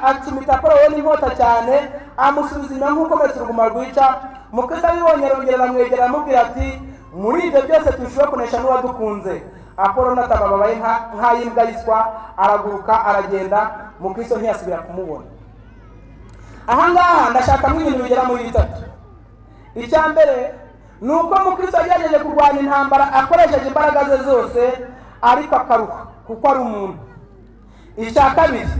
acumita Apolo n'inkota cyane, amusubiza inyuma nk'uko metero uruguma rwica. Mu Kristo abibonye arongera aramwegera, aramubwira ati muri ibyo byose turushaho kunesha n'uwadukunze. Apolo atababaye nk'ay'imbwa yiswa, araguruka aragenda. Mu Kristo ntiyasubira kumubona. Ahangaha ndashakamo ibintu bigera muri 3. Icya mbere ni uko mu Kristo yagerageje kurwanya intambara akoresheje imbaraga ze zose, ariko akaruha kuko ari umuntu. Icya kabiri,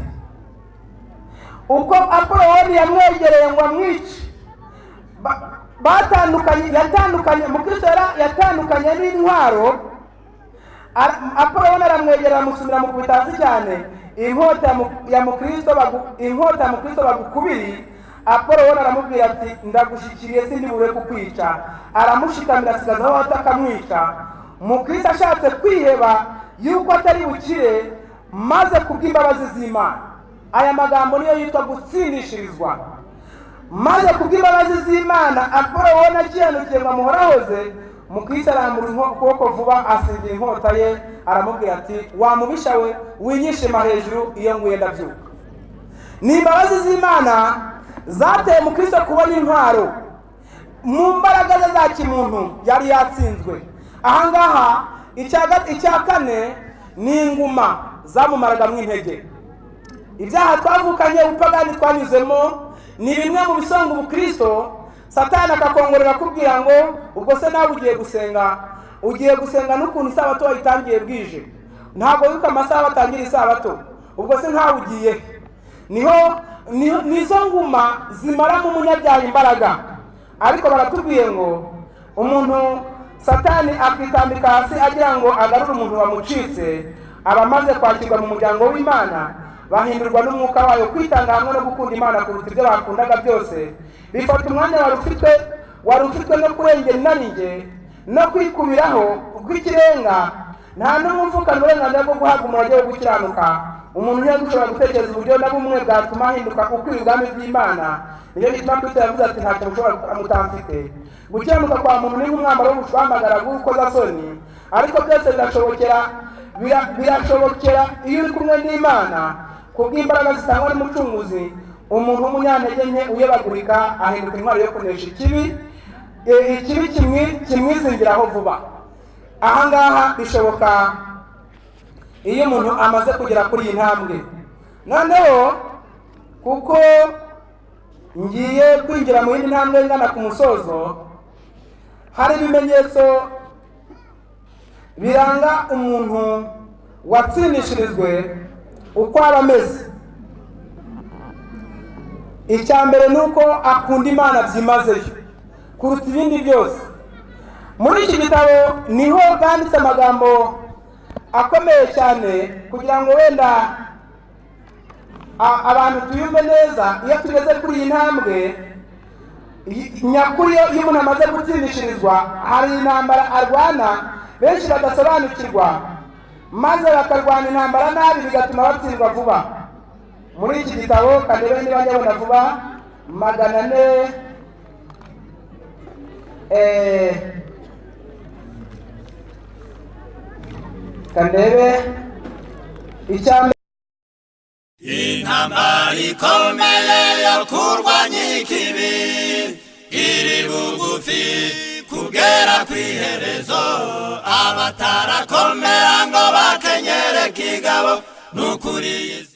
uko Apolo yamwegereye ngo amwice, yatandukanye. Mu Kristo yatandukanye n'intwaro. Apolo aramwegera, amusumira, amukubita hasi cyane. Inkota ya mu Kristo bagukubiri, Apolo we aramubwira ati ndagushyikiriye sindi bure kukwica, aramushikamira asigaza aho atakamwica. Mukristo ashatse kwiheba yuko atari bukire maze kubw'imbabazi z'Imana. Aya magambo niyo yitwa gutsindishirizwa. Maze kubw'imbabazi z'Imana Apolo we nakihanukiye ngo amuhorahoze. Mukristo arambura ukuboko vuba asingira inkota ye, aramubwira ati wamubisha we winyishima hejuru iyo nguye ndabyuka. Ni imbabazi z'Imana zateye Mukristo kubona intwaro mu mbaraga ze za kimuntu yari yatsinzwe. Ahangaha icya kane ni inguma zamumaraga mu intege. Ibyaha twavukanye, ubupagani twanyuzemo ni bimwe mu bisonga ubukristo. Satani akakongorera kubwira ngo ubwo se nawe ugiye gusenga n'ukuntu isabato wayitangiye bwije, ntabwo yuko amasaha batangira isabato, ubwo se ntawe ugiye. Nizo nguma zimara mu munyabyaha imbaraga. Ariko baratubwiye ngo umuntu Satani akitambika hasi agira ngo agarure umuntu wamucitse, abamaze kwakirwa mu muryango w'Imana bahindurwa n'umwuka wayo kwitanga hamwe no gukunda Imana kuruta ibyo bakundaga byose. Bifata umwanya wari ufitwe no kurengera inarijye no kwikubiraho kw'ikirenga. Nta n'umuvukana uburenganzira bwo guhabwa umurage wo gukiranuka. Umuntu niyo gushobora gutekereza uburyo na bumwe bwatuma ahinduka ukwiriye ubwami bw'Imana. Niyo gituma Kristo yavuze ati ntacyo mushobora mutamfite. Gukiranuka kwa muntu ni nk'umwambaro w'ubushwambagara bw'urukozasoni, ariko byose birashobokera iyo uri kumwe n'Imana kubw'imbaraga zitangwa n'Umucunguzi. Umuntu w'umunyantege nke uyobagurika ahinduka intwaro yo kunesha ikibi kimwizingiraho vuba. Ahangaha bishoboka iyo umuntu amaze kugera kuri iyi ntambwe. Noneho kuko ngiye kwinjira mu yindi ntambwe ngana ku musozo, hari ibimenyetso biranga umuntu watsindishirijwe uko aba ameze. Icya mbere ni uko akunda Imana byimazeyo kuruta ibindi byose. Muri iki gitabo niho banditse amagambo akomeye cyane kugira ngo wenda abantu tuyumve neza. Iyo tugeze kuri iyi ntambwe nyakuri, iyo umuntu amaze gutsindishirizwa, hari intambara arwana benshi badasobanukirwa, maze bakarwana intambara nabi bigatuma batsindwa vuba. Muri iki gitabo kandebe niba njyabona vuba 400 kandebe icyambere. Intambara ikomeye yo kurwanya ikibi iri bugufi kugera kw'iherezo. Abatarakomera ngo bakenyere kigabo n'ukuri